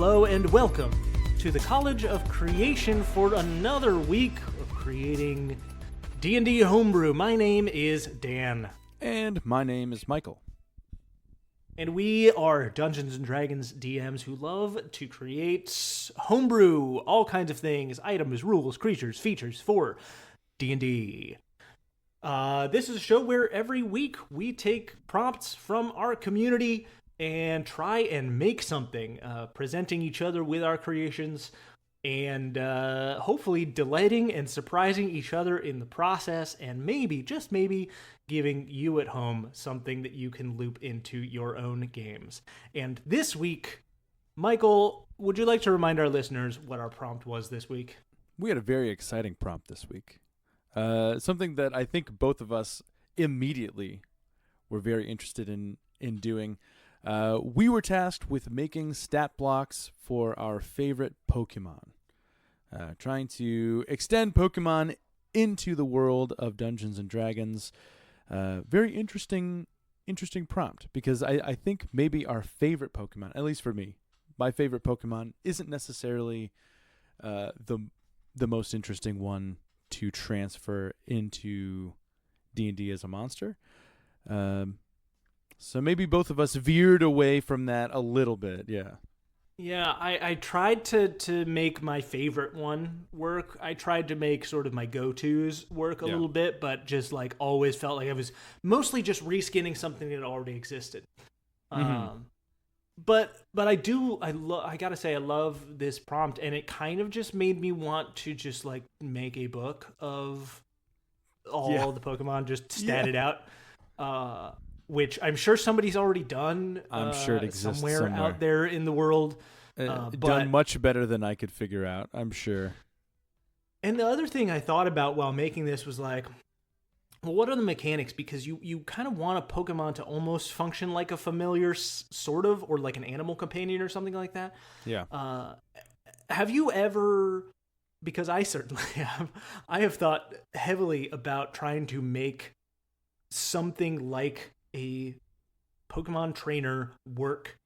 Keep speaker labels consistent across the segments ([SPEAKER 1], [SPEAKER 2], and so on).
[SPEAKER 1] hello, and welcome to the College of Creation for another week of creating D&D homebrew. My name is Dan.
[SPEAKER 2] And my name is Michael.
[SPEAKER 1] And we are Dungeons & Dragons DMs who love to create homebrew, all kinds of things, items, rules, creatures, features for D&D. This is a show where every week we take prompts from our community and try and make something, presenting each other with our creations and hopefully delighting and surprising each other in the process, and maybe, just maybe, giving you at home something that you can loop into your own games. And this week, Michael, would you like to remind our listeners what our prompt was this week? We
[SPEAKER 2] had a very exciting prompt this week. Something that I think both of us immediately were very interested in doing. We were tasked with making stat blocks for our favorite Pokemon, trying to extend Pokemon into the world of Dungeons and Dragons. Very interesting prompt, because I think maybe our favorite Pokemon, at least for me, my favorite Pokemon isn't necessarily the most interesting one to transfer into D&D as a monster. So maybe both of us veered away from that a little bit, yeah.
[SPEAKER 1] Yeah, I tried to make my favorite one work. I tried to make sort of my go-tos work a little bit, but just like always felt like I was mostly just reskinning something that already existed. Mm-hmm. But I gotta say I love this prompt, and it kind of just made me want to just like make a book of all the Pokemon, just stat it out. Which I'm sure somebody's already done.
[SPEAKER 2] I'm sure it exists
[SPEAKER 1] somewhere out there in the world.
[SPEAKER 2] Done much better than I could figure out, I'm sure.
[SPEAKER 1] And the other thing I thought about while making this was like, well, what are the mechanics? Because you kind of want a Pokemon to almost function like a familiar, sort of, or like an animal companion or something like that.
[SPEAKER 2] Yeah.
[SPEAKER 1] Have you ever... Because I certainly have. I have thought heavily about trying to make something like a Pokemon trainer work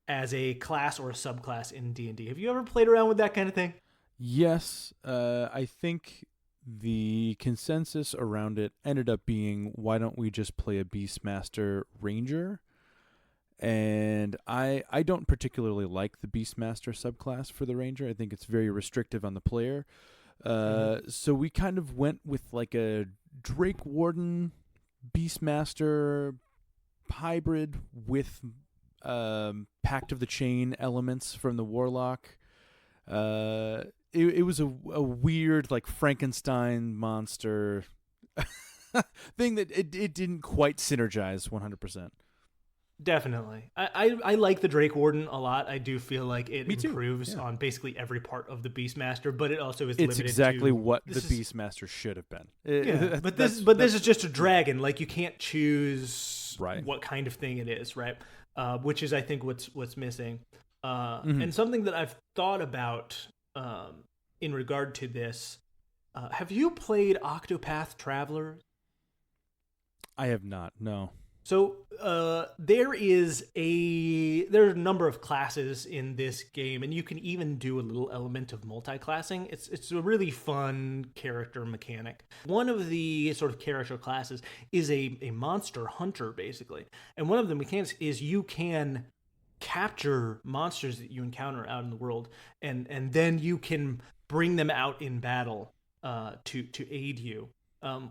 [SPEAKER 1] as a class or a subclass in D&D. Have you ever played around with that kind of thing?
[SPEAKER 2] Yes. I think the consensus around it ended up being, why don't we just play a Beastmaster Ranger? And I don't particularly like the Beastmaster subclass for the Ranger. I think it's very restrictive on the player. So we kind of went with like a Drake Warden Beastmaster hybrid with Pact of the Chain elements from the Warlock. It was a weird like Frankenstein monster thing that it didn't quite synergize 100%.
[SPEAKER 1] Definitely. I like the Drake Warden a lot. I do feel like it improves on basically every part of the Beastmaster, but it also is limited to...
[SPEAKER 2] It's exactly what the Beastmaster should have been.
[SPEAKER 1] But this is just a dragon. Like, you can't choose what kind of thing it is, right? Which is, I think, what's missing. And something that I've thought about in regard to this, have you played Octopath Traveler?
[SPEAKER 2] I have not, no.
[SPEAKER 1] So there are a number of classes in this game, and you can even do a little element of multi-classing. It's a really fun character mechanic. One of the sort of character classes is a monster hunter, basically. And one of the mechanics is you can capture monsters that you encounter out in the world, and then you can bring them out in battle to aid you.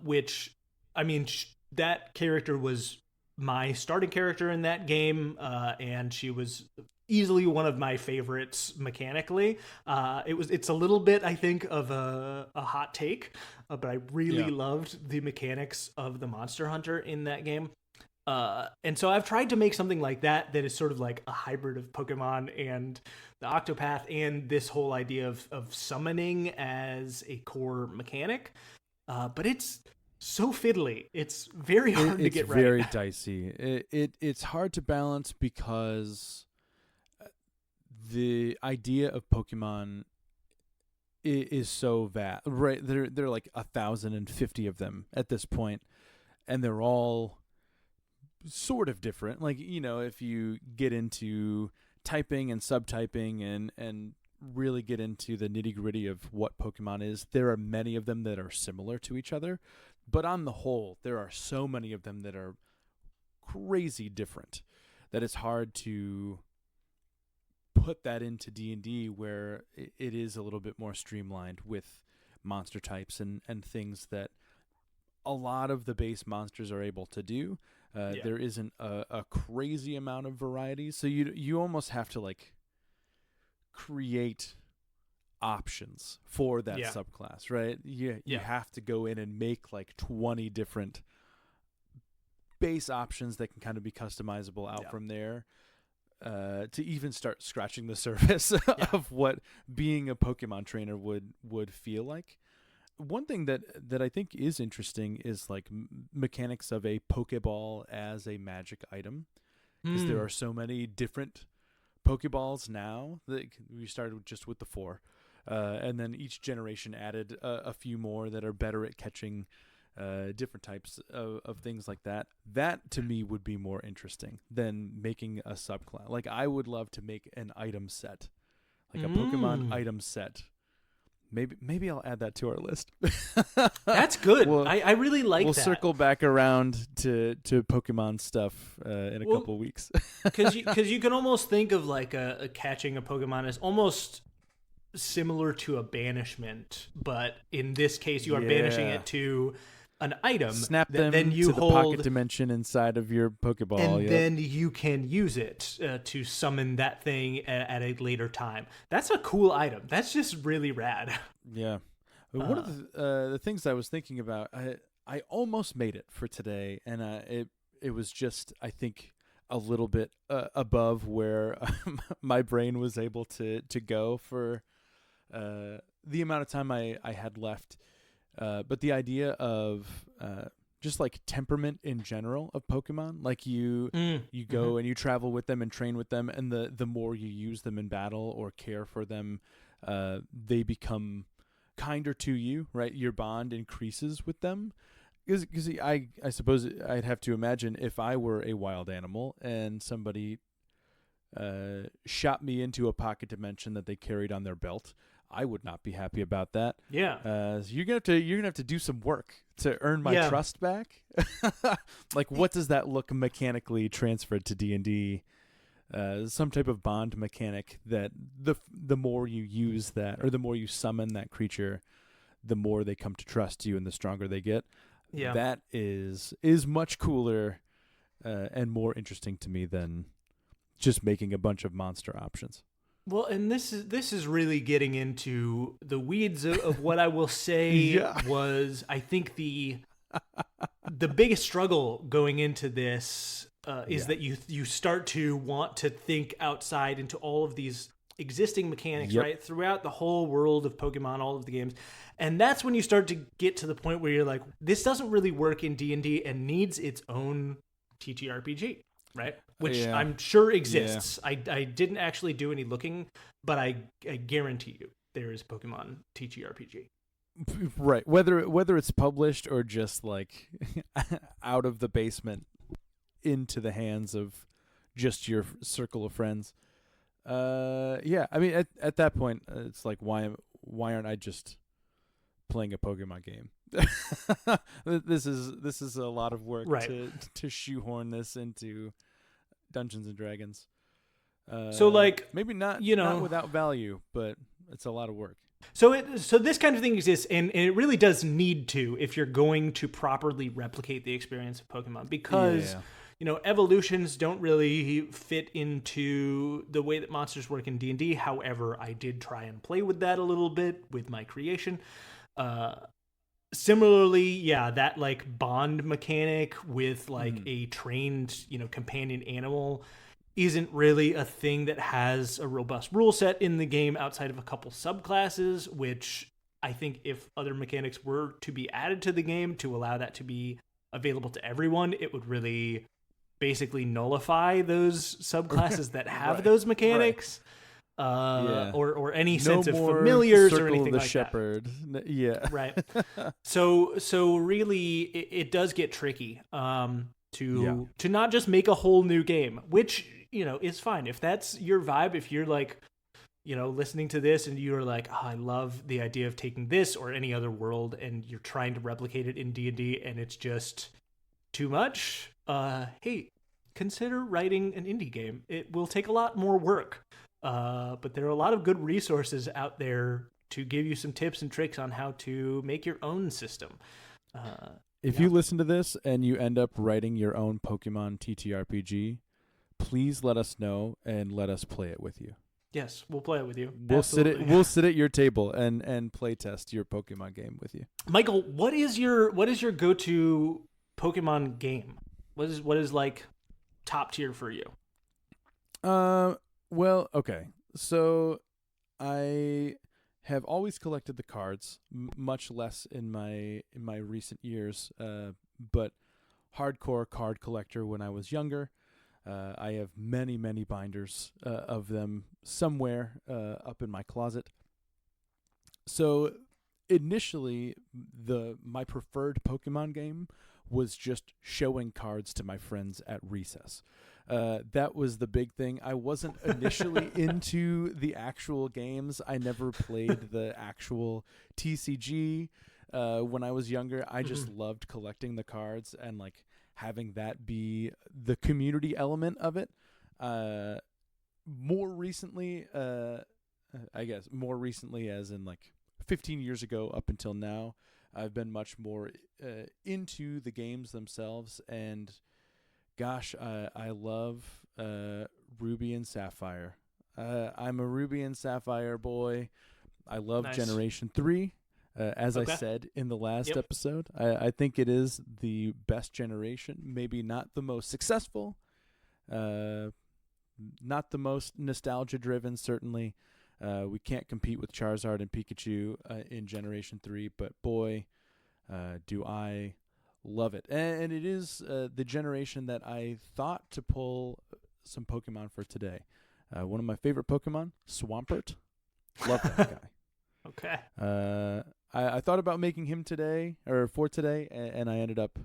[SPEAKER 1] Which, I mean, that character was my starting character in that game, and she was easily one of my favorites mechanically. It's a little bit, I think, of a hot take, but I really loved the mechanics of the Monster Hunter in that game. And so I've tried to make something like that is sort of like a hybrid of Pokemon and the Octopath, and this whole idea of summoning as a core mechanic. But it's so fiddly. It's very hard to get right.
[SPEAKER 2] It's very dicey. It's hard to balance because the idea of Pokemon is so vast. Right, there are like 1,050 of them at this point, and they're all sort of different. Like, you know, if you get into typing and subtyping and really get into the nitty-gritty of what Pokemon is, there are many of them that are similar to each other, but on the whole, there are so many of them that are crazy different that it's hard to put that into D&D where it is a little bit more streamlined with monster types and things that a lot of the base monsters are able to do. There isn't a crazy amount of variety, so you almost have to like create options for that subclass, right? You have to go in and make like 20 different base options that can kind of be customizable out from there, to even start scratching the surface of what being a Pokemon trainer would feel like. One thing that I think is interesting is like mechanics of a Pokeball as a magic item, because there are so many different Pokeballs now. That we started just with the 4, and then each generation added a few more that are better at catching different types of things like that. That to me would be more interesting than making a subclass. Like I would love to make an item set, like a Pokemon item set. Maybe I'll add that to our list.
[SPEAKER 1] That's good. I really like that.
[SPEAKER 2] We'll circle back around to Pokemon stuff in a couple of weeks.
[SPEAKER 1] Because you can almost think of like a catching a Pokemon as almost similar to a banishment, but in this case you are banishing it to an item.
[SPEAKER 2] Snap them
[SPEAKER 1] then you
[SPEAKER 2] to
[SPEAKER 1] hold,
[SPEAKER 2] the pocket dimension inside of your Pokeball.
[SPEAKER 1] And then you can use it to summon that thing at a later time. That's a cool item. That's just really rad.
[SPEAKER 2] Yeah. One of the things I was thinking about, I almost made it for today, and it was just, I think, a little bit above where my brain was able to go for the amount of time I had left. But the idea of just like temperament in general of Pokemon, like you go and you travel with them and train with them, and the more you use them in battle or care for them, they become kinder to you, right? Your bond increases with them. Because I suppose I'd have to imagine if I were a wild animal and somebody shot me into a pocket dimension that they carried on their belt, I would not be happy about that.
[SPEAKER 1] Yeah.
[SPEAKER 2] So you're gonna have to do some work to earn my trust back. Like, what does that look mechanically transferred to D&D? Some type of bond mechanic that the more you use that, or the more you summon that creature, the more they come to trust you and the stronger they get. Yeah. That is much cooler and more interesting to me than just making a bunch of monster options.
[SPEAKER 1] Well, and this is really getting into the weeds of what I will say was, I think the biggest struggle going into this is that you start to want to think outside into all of these existing mechanics, right, throughout the whole world of Pokemon, all of the games. And that's when you start to get to the point where you're like, this doesn't really work in D&D and needs its own TTRPG. Right, which I'm sure exists. I didn't actually do any looking, but I guarantee you there is Pokemon TTRPG.
[SPEAKER 2] Right, whether it's published or just like out of the basement into the hands of just your circle of friends. I mean, at that point, it's like, why aren't I just playing a Pokemon game? This is a lot of work to shoehorn this into Dungeons and Dragons.
[SPEAKER 1] So like,
[SPEAKER 2] maybe not, not without value, but it's a lot of work.
[SPEAKER 1] So this kind of thing exists, and it really does need to, if you're going to properly replicate the experience of Pokemon, because evolutions don't really fit into the way that monsters work in D&D. However, I did try and play with that a little bit with my creation. Similarly, that like bond mechanic with like a trained, companion animal isn't really a thing that has a robust rule set in the game outside of a couple subclasses, which I think if other mechanics were to be added to the game to allow that to be available to everyone, it would really basically nullify those subclasses that have those mechanics. Or any sense of familiars or anything like
[SPEAKER 2] shepherd.
[SPEAKER 1] That.
[SPEAKER 2] Yeah.
[SPEAKER 1] Right. So really it does get tricky to not just make a whole new game, which is fine. If that's your vibe, if you're like, listening to this and you're like, I love the idea of taking this or any other world and you're trying to replicate it in D&D and it's just too much, hey, consider writing an indie game. It will take a lot more work, but there are a lot of good resources out there to give you some tips and tricks on how to make your own system.
[SPEAKER 2] If you listen to this and you end up writing your own Pokemon TTRPG, please let us know and let us play it with you.
[SPEAKER 1] Yes, we'll play it with you.
[SPEAKER 2] We'll sit at your table and play test your Pokemon game with you.
[SPEAKER 1] Michael, what is your go-to Pokemon game? What is like top tier for you?
[SPEAKER 2] Well, okay. So I have always collected the cards, much less in my recent years, but hardcore card collector when I was younger. I have many binders of them somewhere up in my closet. So initially, my preferred Pokemon game was just showing cards to my friends at recess. That was the big thing. I wasn't initially into the actual games. I never played the actual TCG when I was younger. I just loved collecting the cards and like having that be the community element of it. More recently, as in like 15 years ago up until now, I've been much more into the games themselves. And gosh, I love Ruby and Sapphire. I'm a Ruby and Sapphire boy. I love Generation 3. As I said in the last episode, I think it is the best generation. Maybe not the most successful, not the most nostalgia-driven, certainly. We can't compete with Charizard and Pikachu in Generation 3, but boy, do I love it. And it is the generation that I thought to pull some Pokemon for today. One of my favorite Pokemon, Swampert. Love that guy.
[SPEAKER 1] Okay.
[SPEAKER 2] I thought about making him for today, and I ended up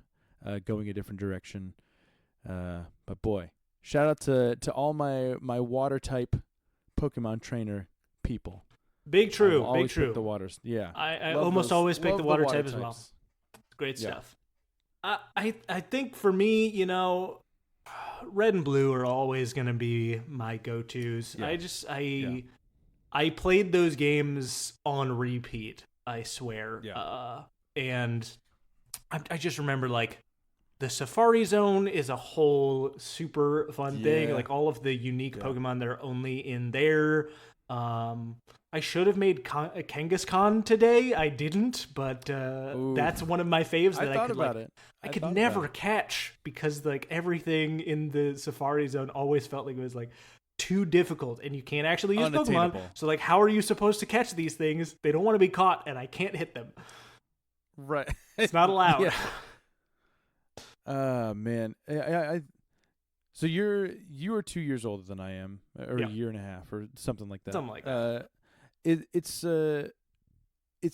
[SPEAKER 2] going a different direction. But boy, shout out to all my water type Pokemon trainer people.
[SPEAKER 1] Big true.
[SPEAKER 2] The waters. Yeah.
[SPEAKER 1] I almost always pick the water type as well. Great stuff. I think for me, red and blue are always going to be my go-tos. Yeah. I played those games on repeat, I swear.
[SPEAKER 2] Yeah.
[SPEAKER 1] And I just remember like the Safari Zone is a whole super fun thing. Like all of the unique Pokemon that are only in there. I should have made Kangaskhan today. I didn't, but that's one of my faves that I could never catch because like everything in the Safari Zone always felt like it was like too difficult and you can't actually use Pokemon. So like, how are you supposed to catch these things? They don't want to be caught and I can't hit them.
[SPEAKER 2] Right.
[SPEAKER 1] It's not allowed.
[SPEAKER 2] Man. So you are 2 years older than I am, or a year and a half, or something like that.
[SPEAKER 1] Something like that.
[SPEAKER 2] It's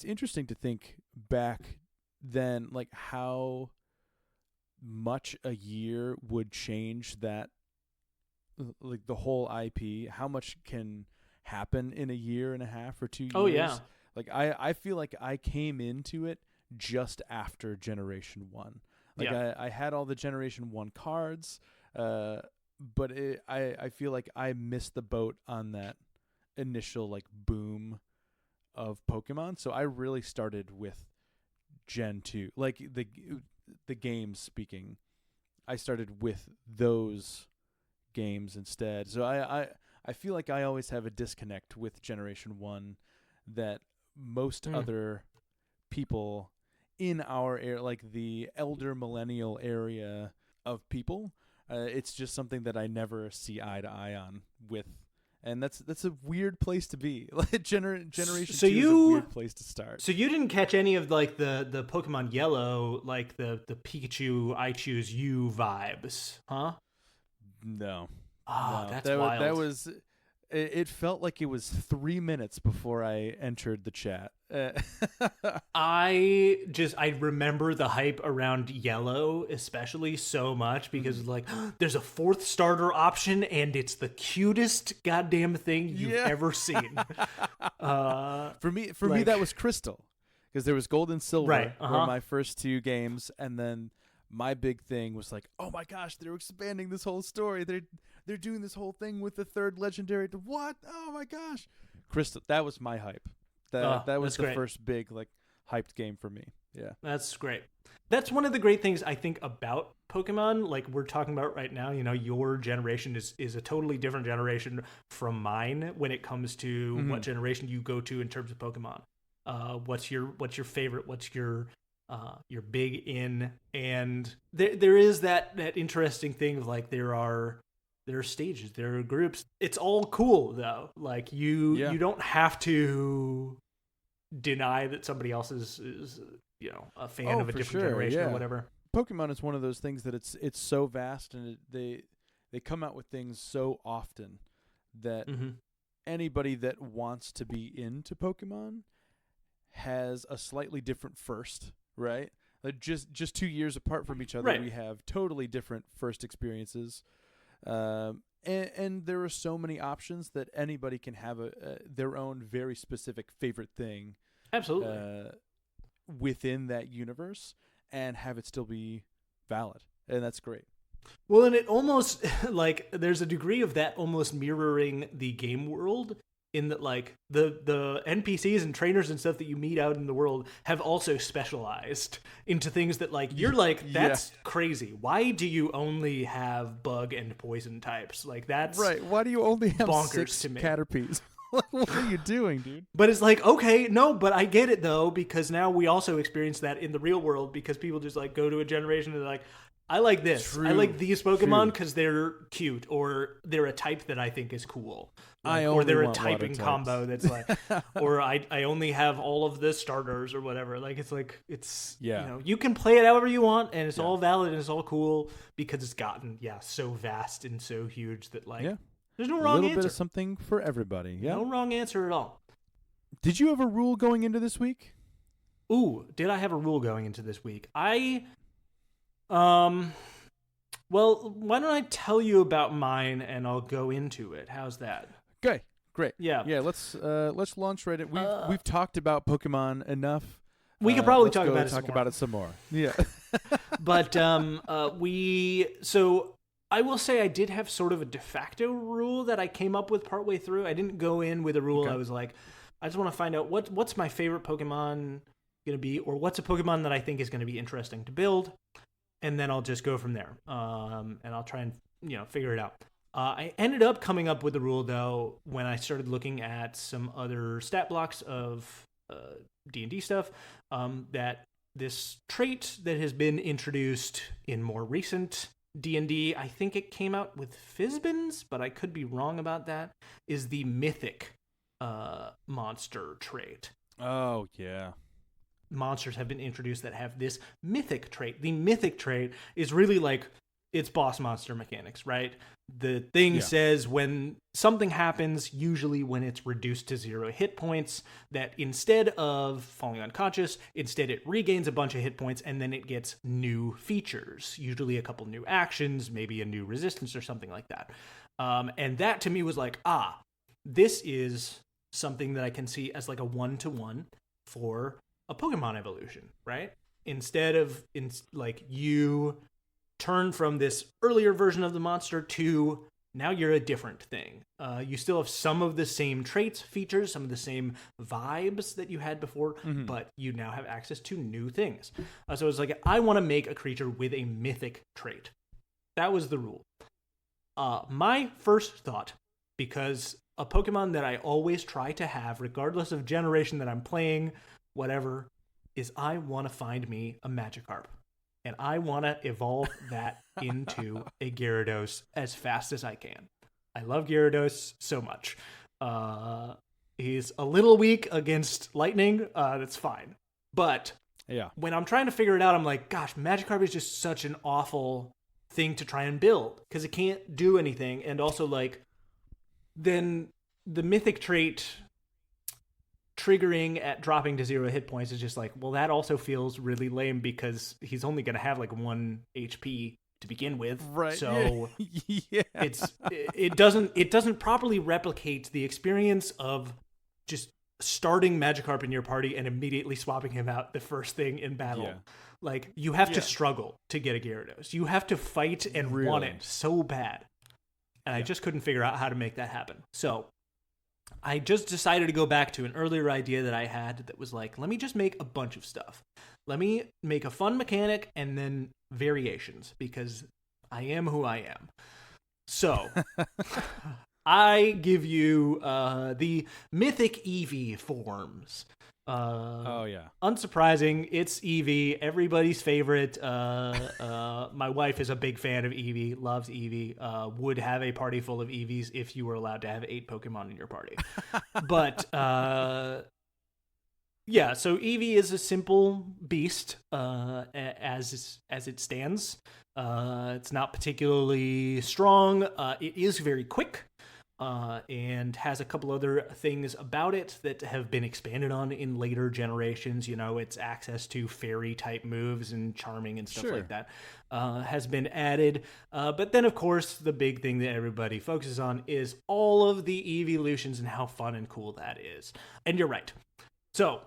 [SPEAKER 2] interesting to think back then, like how much a year would change that, like the whole IP. How much can happen in a year and a half or 2 years?
[SPEAKER 1] Oh yeah.
[SPEAKER 2] Like I feel like I came into it just after Generation 1. Like I had all the Generation 1 cards. But I feel like I missed the boat on that initial like boom of Pokemon. So I really started with Gen 2, like the games speaking. I started with those games instead. So I feel like I always have a disconnect with Generation 1 that most other people in our area, like the elder millennial area of people, it's just something that I never see eye to eye on with, and that's a weird place to be. Like Generation 2 is a weird place to start.
[SPEAKER 1] So you didn't catch any of like the Pokemon Yellow, like the Pikachu I choose you vibes, huh?
[SPEAKER 2] No.
[SPEAKER 1] Oh, no. That's wild.
[SPEAKER 2] That was. It felt like it was 3 minutes before I entered the chat,
[SPEAKER 1] I remember the hype around yellow especially so much because like there's a fourth starter option and it's the cutest goddamn thing you've ever seen.
[SPEAKER 2] For me that was crystal, because there was gold and silver
[SPEAKER 1] Right,
[SPEAKER 2] were my first two games, and then my big thing was like, oh my gosh, they're expanding this whole story. They're doing this whole thing with the third legendary. What? Oh my gosh, crystal. That was my hype. That was the
[SPEAKER 1] great.
[SPEAKER 2] first big like hyped game for me. Yeah.
[SPEAKER 1] That's great. That's one of the great things I think about Pokemon. Like we're talking about right now, you know, your generation is a totally different generation from mine when it comes to what generation you go to in terms of Pokemon. What's your favorite? What's your big in? And there is that interesting thing of like there are stages, there are groups. It's all cool though. Like you don't have to deny that somebody else is you know a fan of a different generation or whatever.
[SPEAKER 2] Pokemon is one of those things that it's so vast, and they come out with things so often that anybody that wants to be into Pokemon has a slightly different first, right? Like just 2 years apart from each other,
[SPEAKER 1] right.
[SPEAKER 2] We have totally different first experiences. And there are so many options that anybody can have their own very specific favorite thing.
[SPEAKER 1] Absolutely.
[SPEAKER 2] Within that universe and have it still be valid. And that's great.
[SPEAKER 1] Well, and it almost like there's a degree of that almost mirroring the game world in that like the NPCs and trainers and stuff that you meet out in the world have also specialized into things that like you're like that's crazy. Why do you only have bug and poison types? Like that's
[SPEAKER 2] right. Why do you only have
[SPEAKER 1] bonkers
[SPEAKER 2] 6
[SPEAKER 1] to me.
[SPEAKER 2] Caterpies? What are you doing, dude?
[SPEAKER 1] But it's like, okay, no, but I get it though, because now we also experience that in the real world because people just like go to a generation and they're like, I like this.
[SPEAKER 2] True.
[SPEAKER 1] I like these Pokemon because they're cute, or they're a type that I think is cool. Like, or they're a typing combo that's like, or I only have all of the starters or whatever. Like it's you know, you can play it however you want and it's all valid and it's all cool because it's gotten so vast and so huge that like there's no wrong answer. A little
[SPEAKER 2] bit of something for everybody. Yeah,
[SPEAKER 1] no wrong answer at all.
[SPEAKER 2] Did you have a rule going into this week?
[SPEAKER 1] Ooh, did I have a rule going into this week? Well, why don't I tell you about mine and I'll go into it. How's that?
[SPEAKER 2] Okay, great.
[SPEAKER 1] Yeah.
[SPEAKER 2] Let's launch right at. We've talked about Pokemon enough.
[SPEAKER 1] We could probably talk
[SPEAKER 2] about it some more. Yeah.
[SPEAKER 1] But so I will say I did have sort of a de facto rule that I came up with partway through. I didn't go in with a rule. Okay. I was like, I just want to find out what's my favorite Pokemon going to be, or what's a Pokemon that I think is going to be interesting to build. And then I'll just go from there. And I'll try and, figure it out. I ended up coming up with the rule, though, when I started looking at some other stat blocks of D&D stuff, that this trait that has been introduced in more recent D&D, I think it came out with Fizbins, but I could be wrong about that, is the mythic monster trait.
[SPEAKER 2] Oh, yeah.
[SPEAKER 1] Monsters have been introduced that have this mythic trait. The mythic trait is really like it's boss monster mechanics, right? The thing says when something happens, usually when it's reduced to 0 hit points, that instead of falling unconscious, instead it regains a bunch of hit points and then it gets new features, usually a couple new actions, maybe a new resistance or something like that. And that to me was like, this is something that I can see as like a 1-to-1 for a Pokemon evolution, right? Instead of you turn from this earlier version of the monster to now you're a different thing. You still have some of the same traits, features, some of the same vibes that you had before, but you now have access to new things. So it's like, I want to make a creature with a mythic trait. That was the rule. My first thought, because a Pokemon that I always try to have, regardless of generation that I'm playing, whatever, is I want to find me a Magikarp. And I want to evolve that into a Gyarados as fast as I can. I love Gyarados so much. He's a little weak against lightning. That's fine. But when I'm trying to figure it out, I'm like, gosh, Magikarp is just such an awful thing to try and build because it can't do anything. And also, then the mythic trait triggering at dropping to 0 hit points is just like, well, that also feels really lame because he's only going to have like 1 HP to begin with.
[SPEAKER 2] Right.
[SPEAKER 1] So
[SPEAKER 2] yeah.
[SPEAKER 1] it doesn't properly replicate the experience of just starting Magikarp in your party and immediately swapping him out the first thing in battle.
[SPEAKER 2] Yeah.
[SPEAKER 1] Like, you have to struggle to get a Gyarados. You have to fight and want it so bad. And I just couldn't figure out how to make that happen. So I just decided to go back to an earlier idea that I had that was like, let me just make a bunch of stuff. Let me make a fun mechanic and then variations, because I am who I am. So I give you the Mythic Eevee forms.
[SPEAKER 2] Oh, yeah.
[SPEAKER 1] Unsurprising, it's Eevee, everybody's favorite. My wife is a big fan of Eevee, loves Eevee, would have a party full of Eevees if you were allowed to have 8 Pokemon in your party. But, yeah, so Eevee is a simple beast as it stands. It's not particularly strong. It is very quick. And has a couple other things about it that have been expanded on in later generations. You know, its access to fairy-type moves and charming and stuff like that has been added. But then, of course, the big thing that everybody focuses on is all of the evolutions and how fun and cool that is. And you're right. So,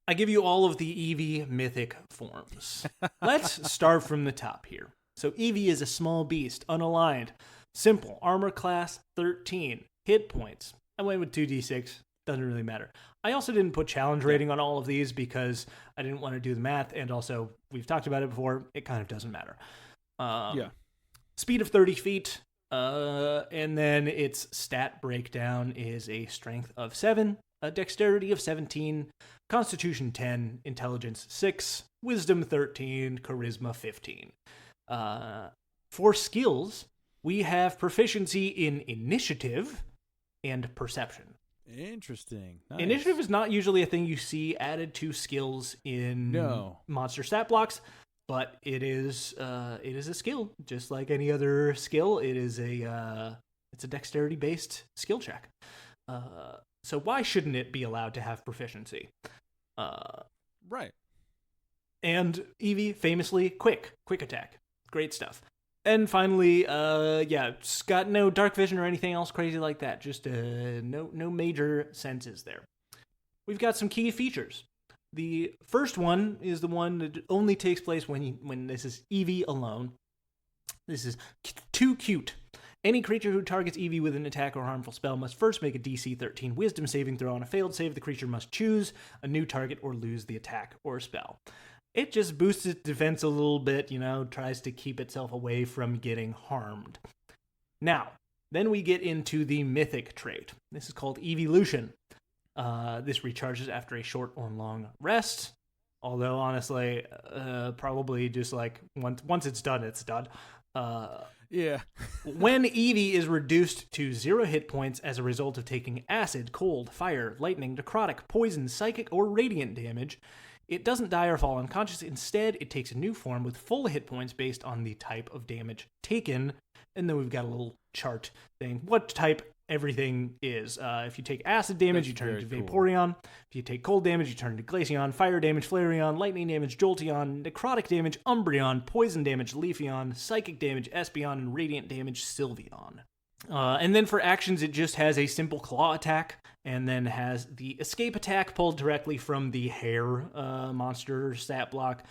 [SPEAKER 1] I give you all of the Eevee mythic forms. Let's start from the top here. So, Eevee is a small beast, unaligned. Simple. Armor class 13. Hit points. I went with 2d6. Doesn't really matter. I also didn't put challenge rating on all of these because I didn't want to do the math. And also, we've talked about it before. It kind of doesn't matter. Speed of 30 feet. And then its stat breakdown is a strength of 7, a dexterity of 17, constitution 10, intelligence 6, wisdom 13, charisma 15. For skills, we have proficiency in initiative and perception.
[SPEAKER 2] Interesting. Nice.
[SPEAKER 1] Initiative is not usually a thing you see added to skills in monster stat blocks, but it is a skill, just like any other skill. It's a dexterity based skill check. So why shouldn't it be allowed to have proficiency?
[SPEAKER 2] Right.
[SPEAKER 1] And Eevee famously quick attack, great stuff. And finally, it's got no dark vision or anything else crazy like that. Just no major senses there. We've got some key features. The first one is the one that only takes place when this is Eevee alone. This is too cute. Any creature who targets Eevee with an attack or harmful spell must first make a DC 13 Wisdom saving throw. On a failed save, the creature must choose a new target or lose the attack or spell. It just boosts its defense a little bit, tries to keep itself away from getting harmed. Now, then we get into the mythic trait. This is called evolution. This recharges after a short or long rest. Although, honestly, probably just like once it's done, it's done. When Eevee is reduced to 0 hit points as a result of taking acid, cold, fire, lightning, necrotic, poison, psychic, or radiant damage, it doesn't die or fall unconscious. Instead, it takes a new form with full hit points based on the type of damage taken. And then we've got a little chart saying what type everything is. If you take acid damage, you turn into Vaporeon. If you take cold damage, you turn into Glaceon. Fire damage, Flareon. Lightning damage, Jolteon. Necrotic damage, Umbreon. Poison damage, Leafeon. Psychic damage, Espeon. And radiant damage, Sylveon. And then for actions, it just has a simple claw attack, and then has the escape attack pulled directly from the hair monster stat block.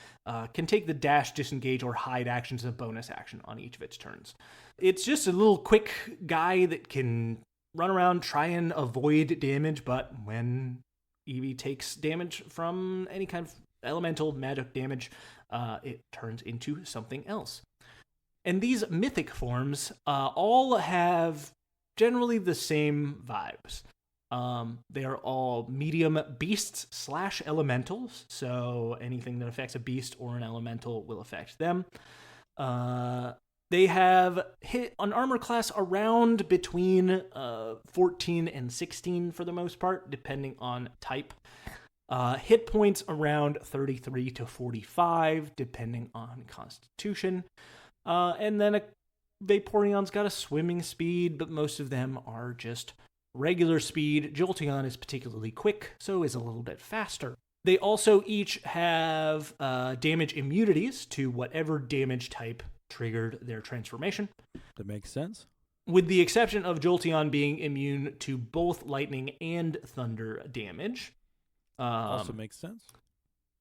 [SPEAKER 1] Can take the dash, disengage, or hide actions as a bonus action on each of its turns. It's just a little quick guy that can run around, try and avoid damage, but when Eevee takes damage from any kind of elemental magic damage, it turns into something else. And these mythic forms all have generally the same vibes. They are all medium beasts / elementals, so anything that affects a beast or an elemental will affect them. They have hit an armor class around between 14 and 16 for the most part, depending on type. Hit points around 33 to 45, depending on constitution. And then Vaporeon's got a swimming speed, but most of them are just regular speed. Jolteon is particularly quick, so is a little bit faster. They also each have damage immunities to whatever damage type triggered their transformation.
[SPEAKER 2] That makes sense.
[SPEAKER 1] With the exception of Jolteon being immune to both lightning and thunder damage.
[SPEAKER 2] Also makes sense.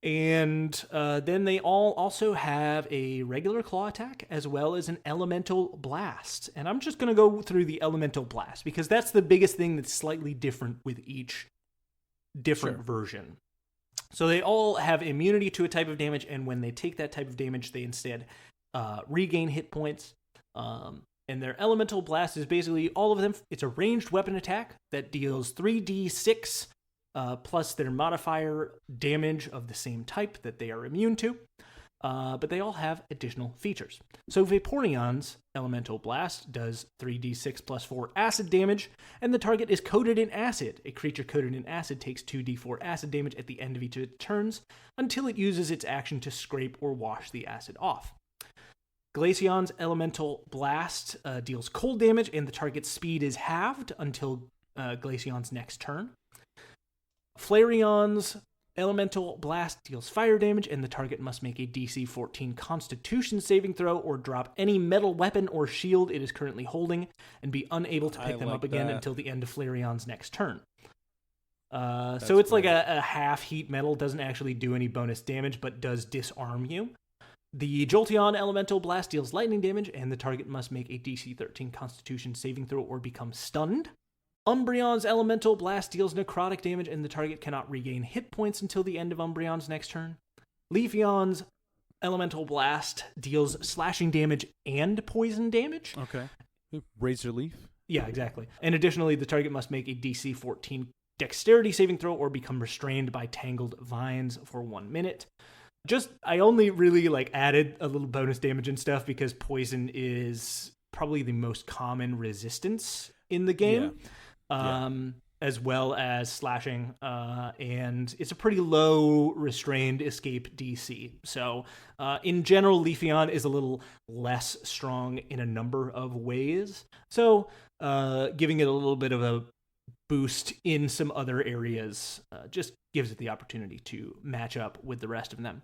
[SPEAKER 1] And then they all also have a regular claw attack as well as an elemental blast. And I'm just going to go through the elemental blast because that's the biggest thing that's slightly different with each different version. So they all have immunity to a type of damage, and when they take that type of damage, they instead regain hit points. And their elemental blast is basically all of them. It's a ranged weapon attack that deals 3d6 plus their modifier damage of the same type that they are immune to. But they all have additional features. So Vaporeon's elemental blast does 3d6 plus 4 acid damage, and the target is coated in acid. A creature coated in acid takes 2d4 acid damage at the end of each of its turns until it uses its action to scrape or wash the acid off. Glaceon's elemental blast deals cold damage, and the target's speed is halved until Glaceon's next turn. Flareon's elemental blast deals fire damage, and the target must make a DC 14 Constitution saving throw or drop any metal weapon or shield it is currently holding and be unable to pick them up again until the end of Flareon's next turn. So it's great. Like a half heat metal, doesn't actually do any bonus damage, but does disarm you. The Jolteon elemental blast deals lightning damage, and the target must make a DC 13 Constitution saving throw or become stunned. Umbreon's elemental blast deals necrotic damage, and the target cannot regain hit points until the end of Umbreon's next turn. Leafeon's elemental blast deals slashing damage and poison damage.
[SPEAKER 2] Okay. Razor Leaf?
[SPEAKER 1] Yeah, exactly. And additionally, the target must make a DC 14 dexterity saving throw or become restrained by tangled vines for 1 minute. I only really added a little bonus damage and stuff because poison is probably the most common resistance in the game. Yeah. As well as slashing, and it's a pretty low restrained escape DC. So, in general, Leafeon is a little less strong in a number of ways. So, giving it a little bit of a boost in some other areas just gives it the opportunity to match up with the rest of them.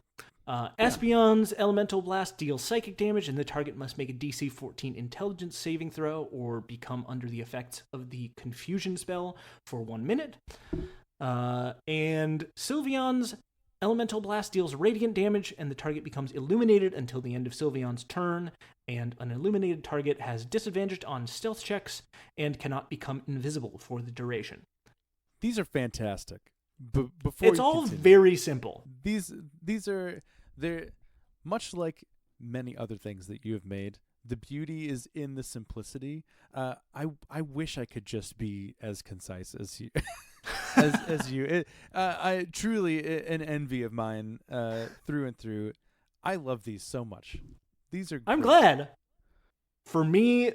[SPEAKER 1] Espeon's elemental blast deals psychic damage, and the target must make a DC 14 intelligence saving throw or become under the effects of the confusion spell for 1 minute. And Sylveon's elemental blast deals radiant damage, and the target becomes illuminated until the end of Sylveon's turn, and an illuminated target has disadvantage on stealth checks and cannot become invisible for the duration.
[SPEAKER 2] These are fantastic.
[SPEAKER 1] It's all very simple.
[SPEAKER 2] They're much like many other things that you have made. The beauty is in the simplicity. I wish I could just be as concise as you, as you. I truly an envy of mine through and through. I love these so much. These are.
[SPEAKER 1] I'm glad. For me,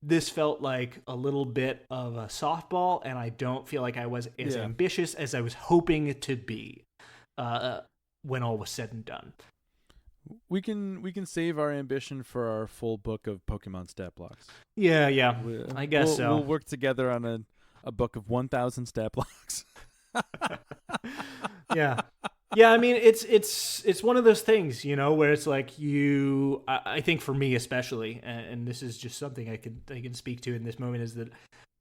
[SPEAKER 1] this felt like a little bit of a softball, and I don't feel like I was as ambitious as I was hoping it to be when all was said and done.
[SPEAKER 2] We can save our ambition for our full book of Pokemon stat blocks.
[SPEAKER 1] Yeah, I guess so.
[SPEAKER 2] We'll work together on a book of 1,000 stat blocks.
[SPEAKER 1] Yeah. Yeah, I mean, it's one of those things, where it's like I think for me especially, and this is just something I can speak to in this moment, is that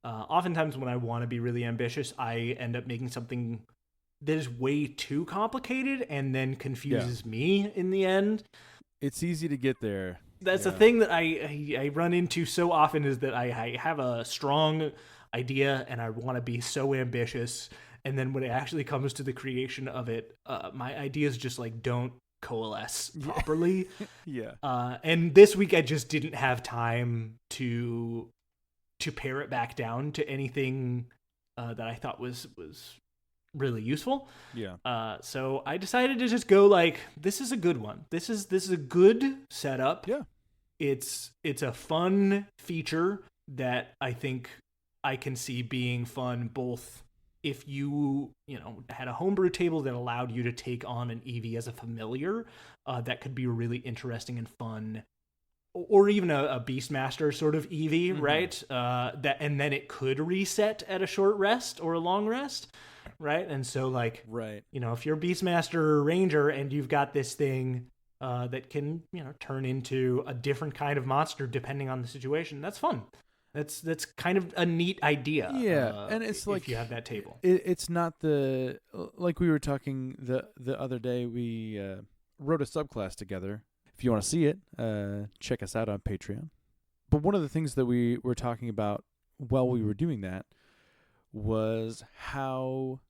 [SPEAKER 1] oftentimes when I want to be really ambitious, I end up making something that is way too complicated and then confuses me in the end.
[SPEAKER 2] It's easy to get there.
[SPEAKER 1] That's the thing that I run into so often, is that I have a strong idea and I want to be so ambitious. And then when it actually comes to the creation of it, my ideas just don't coalesce properly. And this week I just didn't have time to pare it back down to anything that I thought was really useful. So I decided to just go this is a good one. This is a good setup.
[SPEAKER 2] Yeah.
[SPEAKER 1] It's a fun feature that I think I can see being fun both if you had a homebrew table that allowed you to take on an Eevee as a familiar, that could be really interesting and fun or even a Beastmaster sort of Eevee,
[SPEAKER 2] Mhm.
[SPEAKER 1] right? That and then it could reset at a short rest or a long rest, right? And so like,
[SPEAKER 2] Right.
[SPEAKER 1] if you're Beastmaster Ranger and you've got this thing that can turn into a different kind of monster depending on the situation, that's fun. That's kind of a neat idea.
[SPEAKER 2] Yeah, and it's
[SPEAKER 1] if
[SPEAKER 2] like
[SPEAKER 1] you have that table.
[SPEAKER 2] it's not the like we were talking the other day. We wrote a subclass together. If you want to see it, check us out on Patreon. But one of the things that we were talking about while we were doing that was how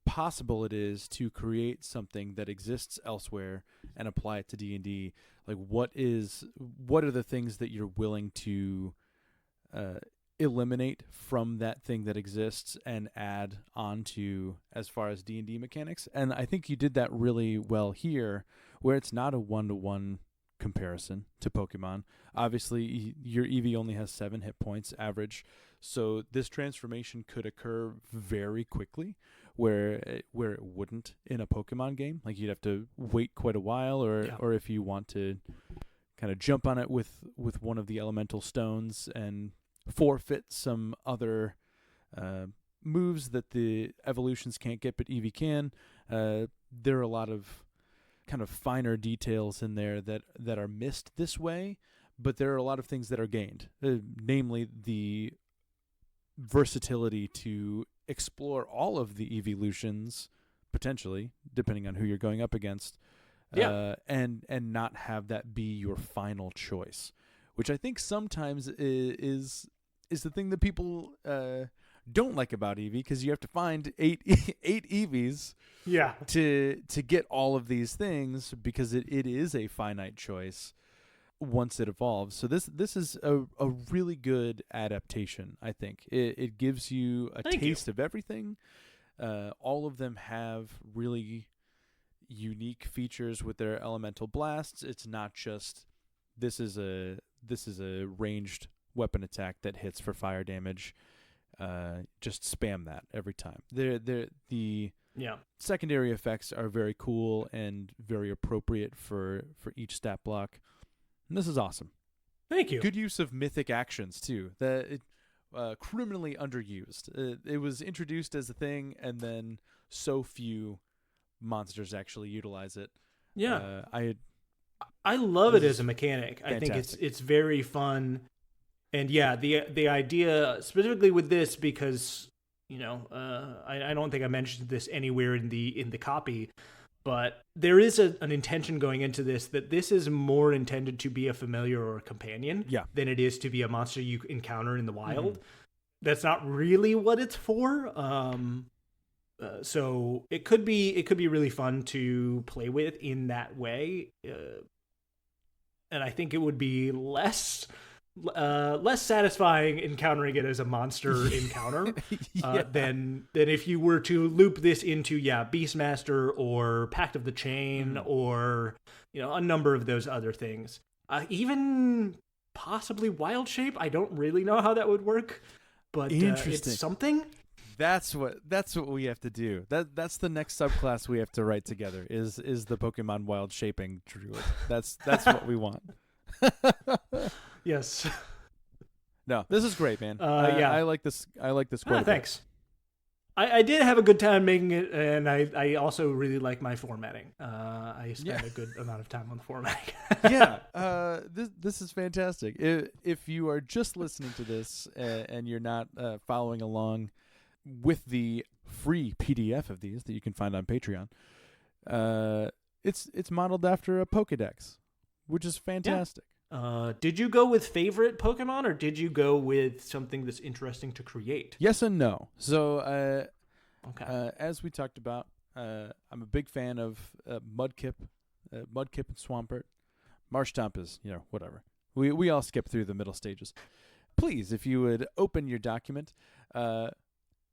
[SPEAKER 2] possible it is to create something that exists elsewhere and apply it to D&D. Like what are the things that you're willing to eliminate from that thing that exists and add onto as far as D&D mechanics? And I think you did that really well here, where it's not a one-to-one comparison to Pokemon. Obviously, your Eevee only has 7 hit points average, so this transformation could occur very quickly, where it wouldn't in a Pokemon game. Like you'd have to wait quite a while, or if you want to kind of jump on it with one of the elemental stones and forfeit some other moves that the evolutions can't get but Eevee can. There are a lot of kind of finer details in there that are missed this way, but there are a lot of things that are gained, namely the versatility to explore all of the evolutions, potentially, depending on who you're going up against, and not have that be your final choice, which I think sometimes is the thing that people don't like about Eevee, because you have to find eight Eevees to get all of these things, because it is a finite choice once it evolves. So this is a really good adaptation, I think. It gives you a taste of everything. All of them have really unique features with their elemental blasts. It's not just this is a ranged weapon attack that hits for fire damage. Just spam that every time. The secondary effects are very cool and very appropriate for each stat block. And this is awesome.
[SPEAKER 1] Thank you.
[SPEAKER 2] Good use of mythic actions too. Criminally underused. It was introduced as a thing, and then so few monsters actually utilize it.
[SPEAKER 1] Yeah, I love it as a mechanic.
[SPEAKER 2] Fantastic.
[SPEAKER 1] I think it's very fun, and the idea specifically with this, because I don't think I mentioned this anywhere in the copy. But there is an intention going into this that this is more intended to be a familiar or a companion than it is to be a monster you encounter in the wild. Mm-hmm. That's not really what it's for. So it could be really fun to play with in that way. And I think it would be less satisfying encountering it as a monster encounter than if you were to loop this into Beastmaster or Pact of the Chain or a number of those other things. Even possibly Wild Shape. I don't really know how that would work, but it's something.
[SPEAKER 2] That's what we have to do. That's the next subclass we have to write together. Is the Pokemon Wild Shaping Druid. That's what we want.
[SPEAKER 1] Yes.
[SPEAKER 2] No, this is great, man. I like this. I like this quite a bit.
[SPEAKER 1] Thanks. I did have a good time making it, and I also really like my formatting. I spent a good amount of time on the formatting.
[SPEAKER 2] This is fantastic. If you are just listening to this and you're not following along with the free PDF of these that you can find on Patreon, it's modeled after a Pokédex, which is fantastic.
[SPEAKER 1] Did you go with favorite Pokemon, or did you go with something that's interesting to create?
[SPEAKER 2] Yes and no. So, as we talked about, I'm a big fan of Mudkip and Swampert. Marshtomp is, whatever. We all skip through the middle stages. Please, if you would open your document,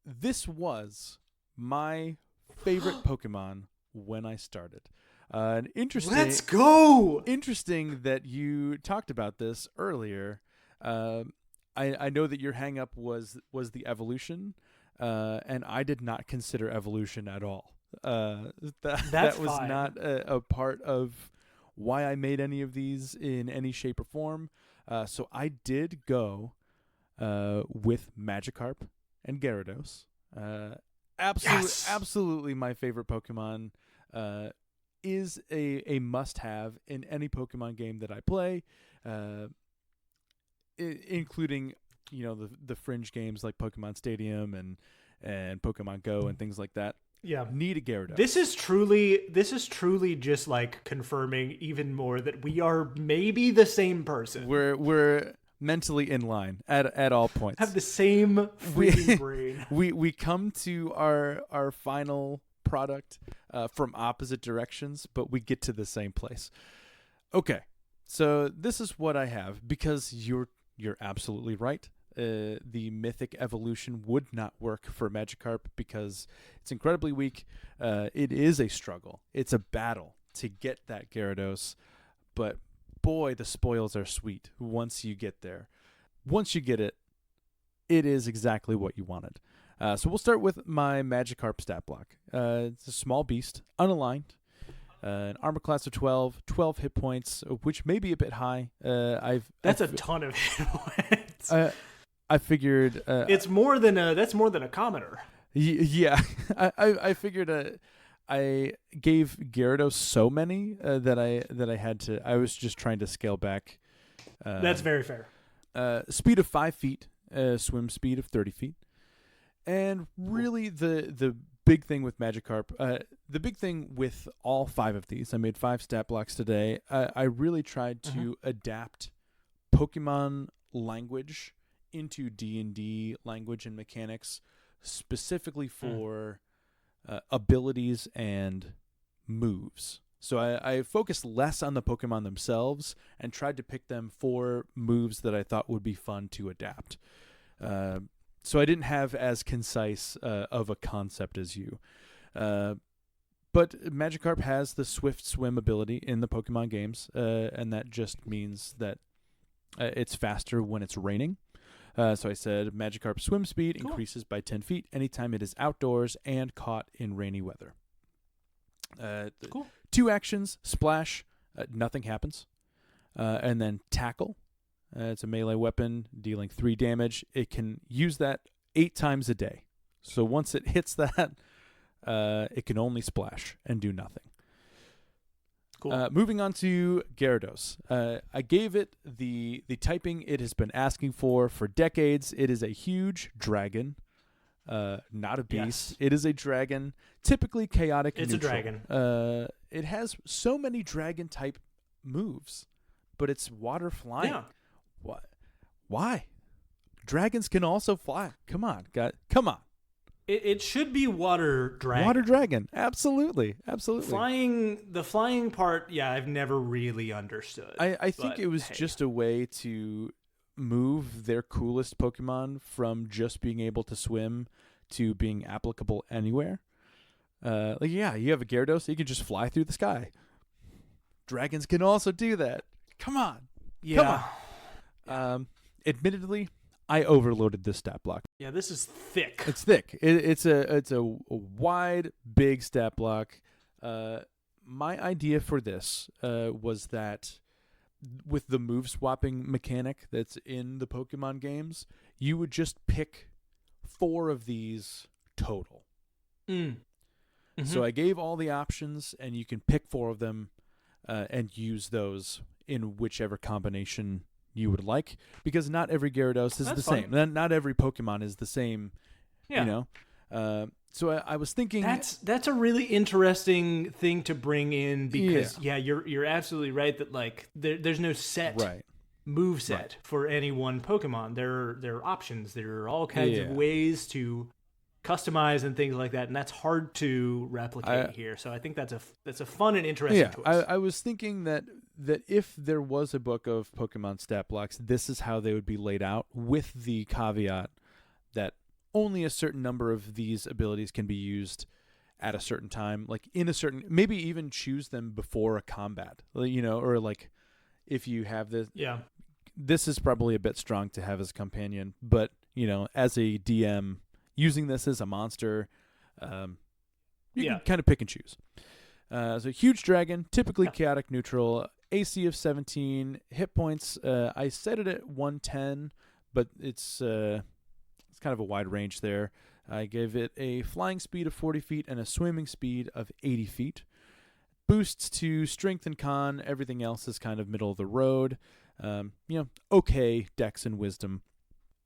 [SPEAKER 2] this was my favorite Pokemon when I started.
[SPEAKER 1] Let's go!
[SPEAKER 2] Interesting that you talked about this earlier. I know that your hang-up was the evolution, and I did not consider evolution at all. That was
[SPEAKER 1] fine.
[SPEAKER 2] not a part of why I made any of these in any shape or form. So I did go with Magikarp and Gyarados. Absolutely my favorite Pokemon. Is a must-have in any Pokemon game that I play, including the fringe games like Pokemon Stadium and Pokemon Go and things like that.
[SPEAKER 1] Yeah,
[SPEAKER 2] need a Gyarados.
[SPEAKER 1] This is truly just like confirming even more that we are maybe the same person.
[SPEAKER 2] We're mentally in line at all points.
[SPEAKER 1] Have the same freaking brain.
[SPEAKER 2] We come to our final product from opposite directions, but we get to the same place. Okay, so this is what I have, because you're absolutely right. The mythic evolution would not work for Magikarp because it's incredibly weak. It is a struggle. It's a battle to get that Gyarados, but boy, the spoils are sweet once you get there. Once you get it, it is exactly what you wanted. So we'll start with my Magikarp stat block. It's a small beast, unaligned, an armor class of 12 hit points, which may be a bit high.
[SPEAKER 1] That's a ton of hit points.
[SPEAKER 2] I figured
[SPEAKER 1] it's more than a commoner.
[SPEAKER 2] Yeah, I figured I gave Gyarados so many that I had to. I was just trying to scale back.
[SPEAKER 1] That's very fair.
[SPEAKER 2] Speed of 5 feet, swim speed of 30 feet, and really the big thing with Magikarp, the big thing with all 5 of these. I made 5 stat blocks today. I really tried to adapt Pokemon language into D&D language and mechanics, specifically for abilities and moves. So I focused less on the Pokemon themselves and tried to pick them for moves that I thought would be fun to adapt. So I didn't have as concise of a concept as you. But Magikarp has the Swift Swim ability in the Pokemon games, and that just means that it's faster when it's raining. So I said Magikarp's swim speed increases by 10 feet anytime it is outdoors and caught in rainy weather.
[SPEAKER 1] Cool.
[SPEAKER 2] 2 actions, splash, nothing happens. And then tackle. It's a melee weapon dealing 3 damage. It can use that 8 times a day. So once it hits that, it can only splash and do nothing. Cool. Moving on to Gyarados. I gave it the typing it has been asking for decades. It is a huge dragon, not a beast. Yes. It is a dragon, typically chaotic and neutral.
[SPEAKER 1] It's a dragon.
[SPEAKER 2] It has so many dragon-type moves, but it's water flying.
[SPEAKER 1] Yeah.
[SPEAKER 2] Why? Dragons can also fly. Come on, God. Come on.
[SPEAKER 1] It should be water dragon.
[SPEAKER 2] Water dragon, absolutely.
[SPEAKER 1] The flying part, yeah, I've never really understood.
[SPEAKER 2] I think it was just a way to move their coolest Pokemon from just being able to swim to being applicable anywhere. You have a Gyarados, you can just fly through the sky. Dragons can also do that. Come on.
[SPEAKER 1] Yeah.
[SPEAKER 2] Come on. Admittedly, I overloaded this stat block.
[SPEAKER 1] Yeah, this is thick.
[SPEAKER 2] It's thick. It's a wide, big stat block. My idea for this was that with the move swapping mechanic that's in the Pokemon games, you would just pick 4 of these total. Mm-hmm. So I gave all the options, and you can pick 4 of them and use those in whichever combination you would like, because not every Gyarados is the same. Not every Pokemon is the same. Yeah. So I was thinking
[SPEAKER 1] that's a really interesting thing to bring in, because you're absolutely right that like there's no set move set for any one Pokemon. There are options. There are all kinds of ways to customize and things like that, and that's hard to replicate here. So I think that's a fun and interesting choice.
[SPEAKER 2] I was thinking that if there was a book of Pokemon stat blocks, this is how they would be laid out, with the caveat that only a certain number of these abilities can be used at a certain time, like in a certain, maybe even choose them before a combat, or like if you have this. Yeah. This is probably a bit strong to have as a companion, but as a DM using this as a monster, you can kind of pick and choose. So huge dragon, typically chaotic neutral, AC of 17, hit points. I set it at 110, but it's kind of a wide range there. I gave it a flying speed of 40 feet and a swimming speed of 80 feet. Boosts to strength and con. Everything else is kind of middle of the road. Okay, dex and wisdom.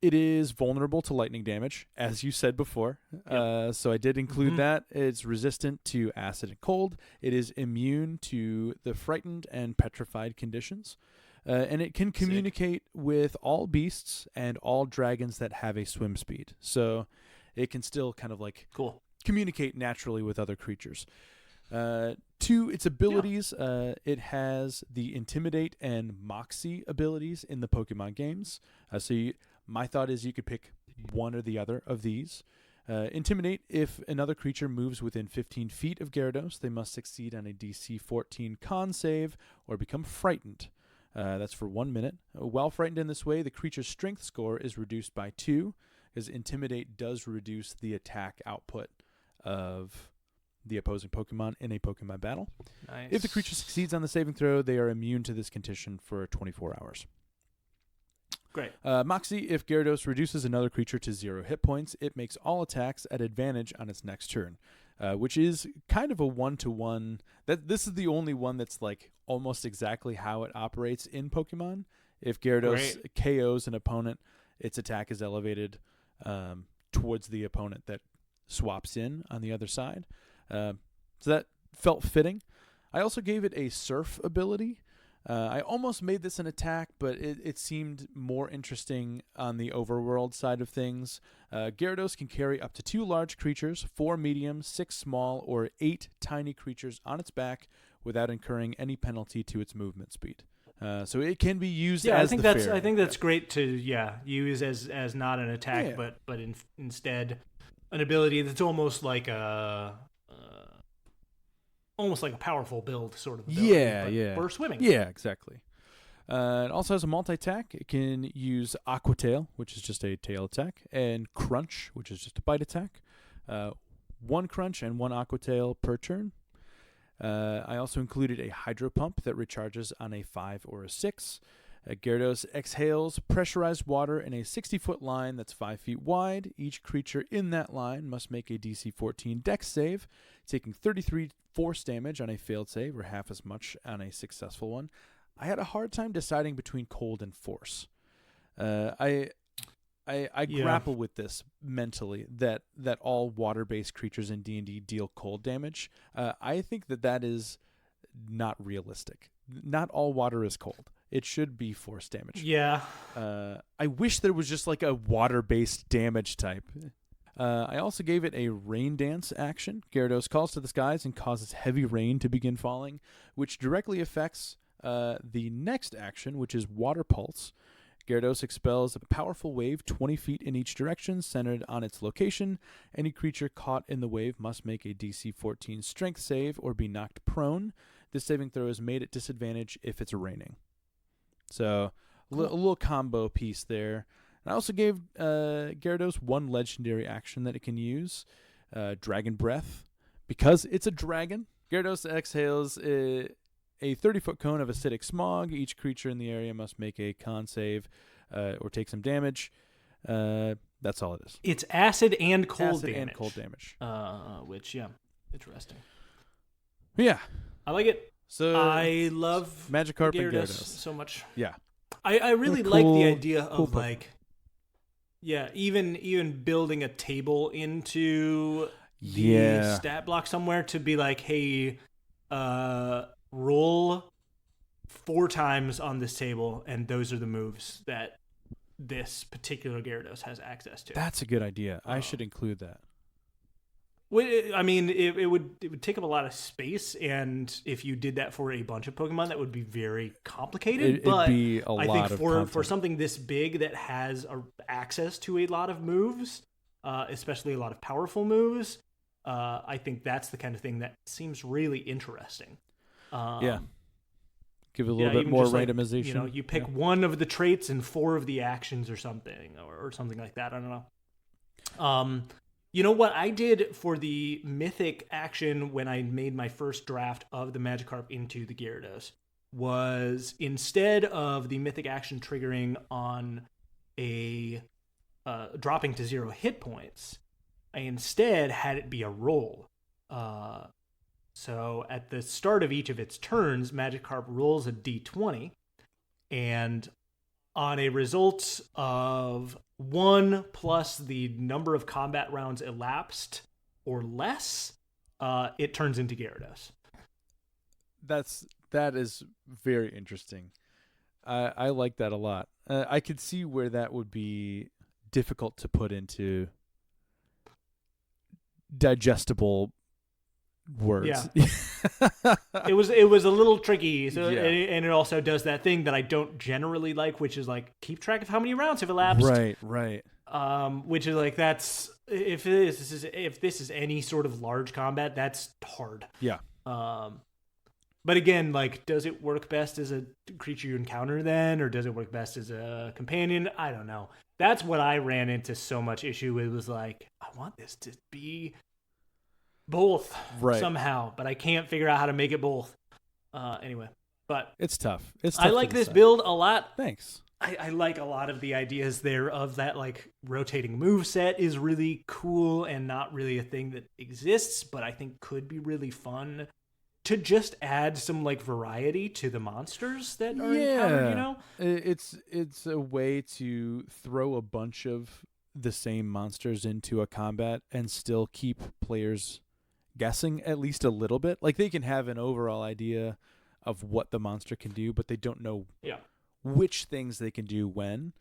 [SPEAKER 2] It is vulnerable to lightning damage, as you said before.
[SPEAKER 1] Yep.
[SPEAKER 2] So I did include that. It's resistant to acid and cold. It is immune to the frightened and petrified conditions. And it can communicate with all beasts and all dragons that have a swim speed. So it can still kind of like communicate naturally with other creatures. To its abilities, it has the Intimidate and Moxie abilities in the Pokemon games. My thought is you could pick one or the other of these. Intimidate, if another creature moves within 15 feet of Gyarados, they must succeed on a DC 14 con save or become frightened. That's for 1 minute. While frightened in this way, the creature's strength score is reduced by 2, because Intimidate does reduce the attack output of the opposing Pokemon in a Pokemon battle.
[SPEAKER 1] Nice.
[SPEAKER 2] If the creature succeeds on the saving throw, they are immune to this condition for 24 hours.
[SPEAKER 1] Great.
[SPEAKER 2] Moxie, if Gyarados reduces another creature to 0 hit points, it makes all attacks at advantage on its next turn, which is kind of a one-to-one. This is the only one that's like almost exactly how it operates in Pokemon. If Gyarados KOs an opponent, its attack is elevated towards the opponent that swaps in on the other side. So that felt fitting. I also gave it a Surf ability. I almost made this an attack, but it seemed more interesting on the overworld side of things. Gyarados can carry up to 2 large creatures, 4 medium, 6 small, or 8 tiny creatures on its back without incurring any penalty to its movement speed. So it can be used as the fairy.
[SPEAKER 1] I think that's great to use as not an attack, but instead an ability that's almost like a powerful build sort of ability, for swimming.
[SPEAKER 2] Yeah, exactly. It also has a multi-attack. It can use Aqua Tail, which is just a tail attack, and Crunch, which is just a bite attack. 1 Crunch and 1 Aqua Tail per turn. I also included a Hydro Pump that recharges on a 5 or a 6. Gyarados exhales pressurized water in a 60-foot line that's 5 feet wide. Each creature in that line must make a DC 14 Dex save, taking 33 force damage on a failed save, or half as much on a successful one. I had a hard time deciding between cold and force. I grapple with this mentally, that all water-based creatures in D&D deal cold damage. I think that is not realistic. Not all water is cold. It should be force damage.
[SPEAKER 1] Yeah.
[SPEAKER 2] I wish there was just like a water-based damage type. I also gave it a Rain Dance action. Gyarados calls to the skies and causes heavy rain to begin falling, which directly affects the next action, which is Water Pulse. Gyarados expels a powerful wave 20 feet in each direction, centered on its location. Any creature caught in the wave must make a DC 14 Strength save or be knocked prone. This saving throw is made at disadvantage if it's raining. So a little combo piece there. And I also gave Gyarados 1 legendary action that it can use, Dragon Breath. Because it's a dragon, Gyarados exhales a 30-foot cone of acidic smog. Each creature in the area must make a con save or take some damage. That's all it is.
[SPEAKER 1] It's acid and cold
[SPEAKER 2] acid
[SPEAKER 1] damage.
[SPEAKER 2] and cold damage.
[SPEAKER 1] Which, interesting.
[SPEAKER 2] Yeah.
[SPEAKER 1] I like it.
[SPEAKER 2] So
[SPEAKER 1] I love
[SPEAKER 2] Magikarp
[SPEAKER 1] Gyarados
[SPEAKER 2] and Gyarados
[SPEAKER 1] so much.
[SPEAKER 2] Yeah.
[SPEAKER 1] I really like the idea of
[SPEAKER 2] Pokemon.
[SPEAKER 1] even building a table into the stat block somewhere to be like, hey, roll 4 times on this table, and those are the moves that this particular Gyarados has access to.
[SPEAKER 2] That's a good idea. I should include that.
[SPEAKER 1] I mean, it would take up a lot of space, and if you did that for a bunch of Pokemon, that would be very complicated.
[SPEAKER 2] It'd be a lot
[SPEAKER 1] I think
[SPEAKER 2] of content.
[SPEAKER 1] for something this big that has access to a lot of moves, especially a lot of powerful moves, I think that's the kind of thing that seems really interesting.
[SPEAKER 2] Give it a little bit more randomization.
[SPEAKER 1] Like, you pick one of the traits and 4 of the actions or something, or something like that. I don't know. You know what I did for the mythic action when I made my first draft of the Magikarp into the Gyarados was, instead of the mythic action triggering on a dropping to 0 hit points, I instead had it be a roll. So at the start of each of its turns, Magikarp rolls a d20, and on a result of 1 plus the number of combat rounds elapsed or less, it turns into Gyarados.
[SPEAKER 2] That is very interesting. I like that a lot. I could see where that would be difficult to put into digestible words.
[SPEAKER 1] Yeah. it was a little tricky. So and it also does that thing that I don't generally like, which is like keep track of how many rounds have elapsed.
[SPEAKER 2] Right.
[SPEAKER 1] Which is like, that's if this is any sort of large combat, that's hard.
[SPEAKER 2] Yeah.
[SPEAKER 1] But again, like, does it work best as a creature you encounter then, or does it work best as a companion? I don't know. That's what I ran into so much issue with, was like, I want this to be both somehow, but I can't figure out how to make it both. Anyway, but
[SPEAKER 2] it's tough.
[SPEAKER 1] I like this build a lot.
[SPEAKER 2] Thanks.
[SPEAKER 1] I like a lot of the ideas there of that, like, rotating move set is really cool and not really a thing that exists, but I think could be really fun to just add some, like, variety to the monsters that are encountered, you know?
[SPEAKER 2] It's a way to throw a bunch of the same monsters into a combat and still keep players guessing at least a little bit. Like, they can have an overall idea of what the monster can do, but they don't know which things they can do when.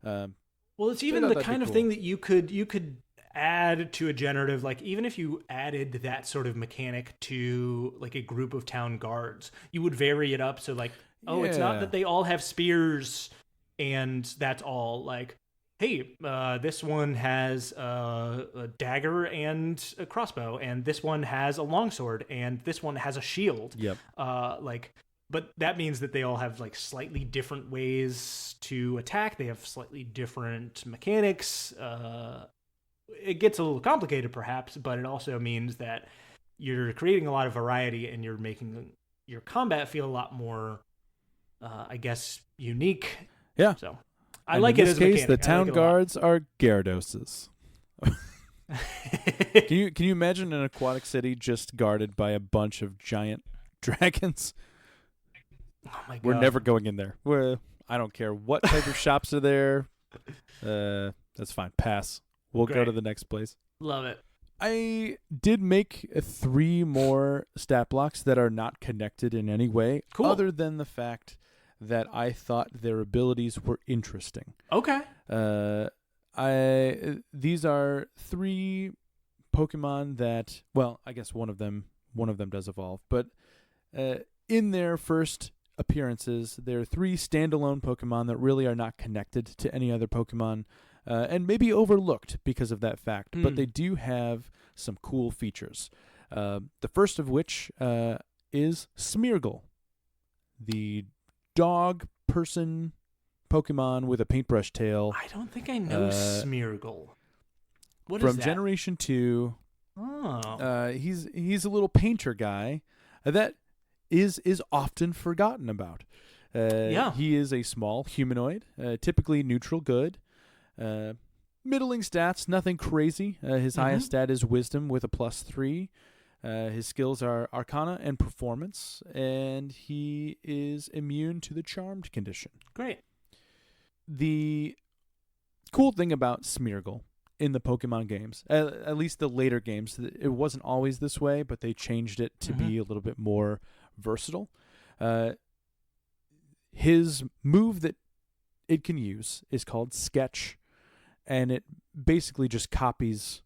[SPEAKER 1] Well, it's even the kind of thing that you could add to a generative, like, even if you added that sort of mechanic to, like, a group of town guards, you would vary it up. So, like, it's not that they all have spears and that's all. Like, hey, this one has a dagger and a crossbow, and this one has a longsword, and this one has a shield.
[SPEAKER 2] Yep.
[SPEAKER 1] But that means that they all have, like, slightly different ways to attack. They have slightly different mechanics. It gets a little complicated, perhaps, but it also means that you're creating a lot of variety and you're making your combat feel a lot more, I guess, unique.
[SPEAKER 2] Yeah.
[SPEAKER 1] So I like it as a mechanic.
[SPEAKER 2] In this case, the town guards are Gyarados. Can you imagine an aquatic city just guarded by a bunch of giant dragons?
[SPEAKER 1] Oh my God.
[SPEAKER 2] We're never going in there. I don't care what type of shops are there. That's fine. Pass. We'll go to the next place.
[SPEAKER 1] Love it.
[SPEAKER 2] I did make 3 more stat blocks that are not connected in any way, other than the fact that I thought their abilities were interesting.
[SPEAKER 1] Okay.
[SPEAKER 2] These are 3 Pokemon that, well, I guess one of them does evolve, but in their first appearances, there are 3 standalone Pokemon that really are not connected to any other Pokemon. And maybe overlooked because of that fact, but they do have some cool features. The first of which is Smeargle, the dog person Pokemon with a paintbrush tail.
[SPEAKER 1] I don't think I know Smeargle. What is
[SPEAKER 2] from
[SPEAKER 1] that?
[SPEAKER 2] Generation 2.
[SPEAKER 1] Oh.
[SPEAKER 2] He's a little painter guy that is often forgotten about. He is a small humanoid, typically neutral good. Middling stats, nothing crazy. His highest stat is Wisdom with a +3. His skills are Arcana and Performance, and he is immune to the Charmed condition.
[SPEAKER 1] Great.
[SPEAKER 2] The cool thing about Smeargle in the Pokemon games, at least the later games, it wasn't always this way, but they changed it to be a little bit more versatile. His move that it can use is called Sketch, and it basically just copies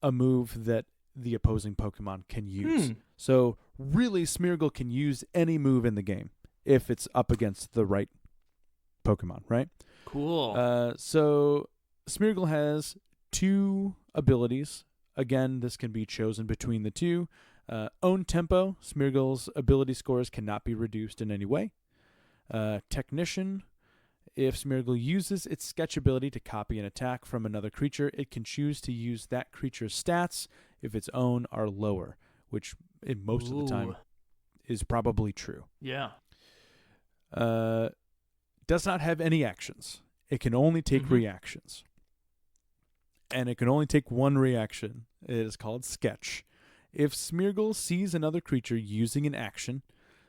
[SPEAKER 2] a move that the opposing Pokemon can use. So really, Smeargle can use any move in the game if it's up against the right Pokemon, right?
[SPEAKER 1] Cool.
[SPEAKER 2] So Smeargle has 2 abilities. Again, this can be chosen between the 2. Own Tempo. Smeargle's ability scores cannot be reduced in any way. Technician. If Smeargle uses its sketch ability to copy an attack from another creature, it can choose to use that creature's stats if its own are lower, which in most of the time is probably true.
[SPEAKER 1] Yeah.
[SPEAKER 2] Does not have any actions. It can only take reactions. And it can only take one reaction. It is called Sketch. If Smeargle sees another creature using an action,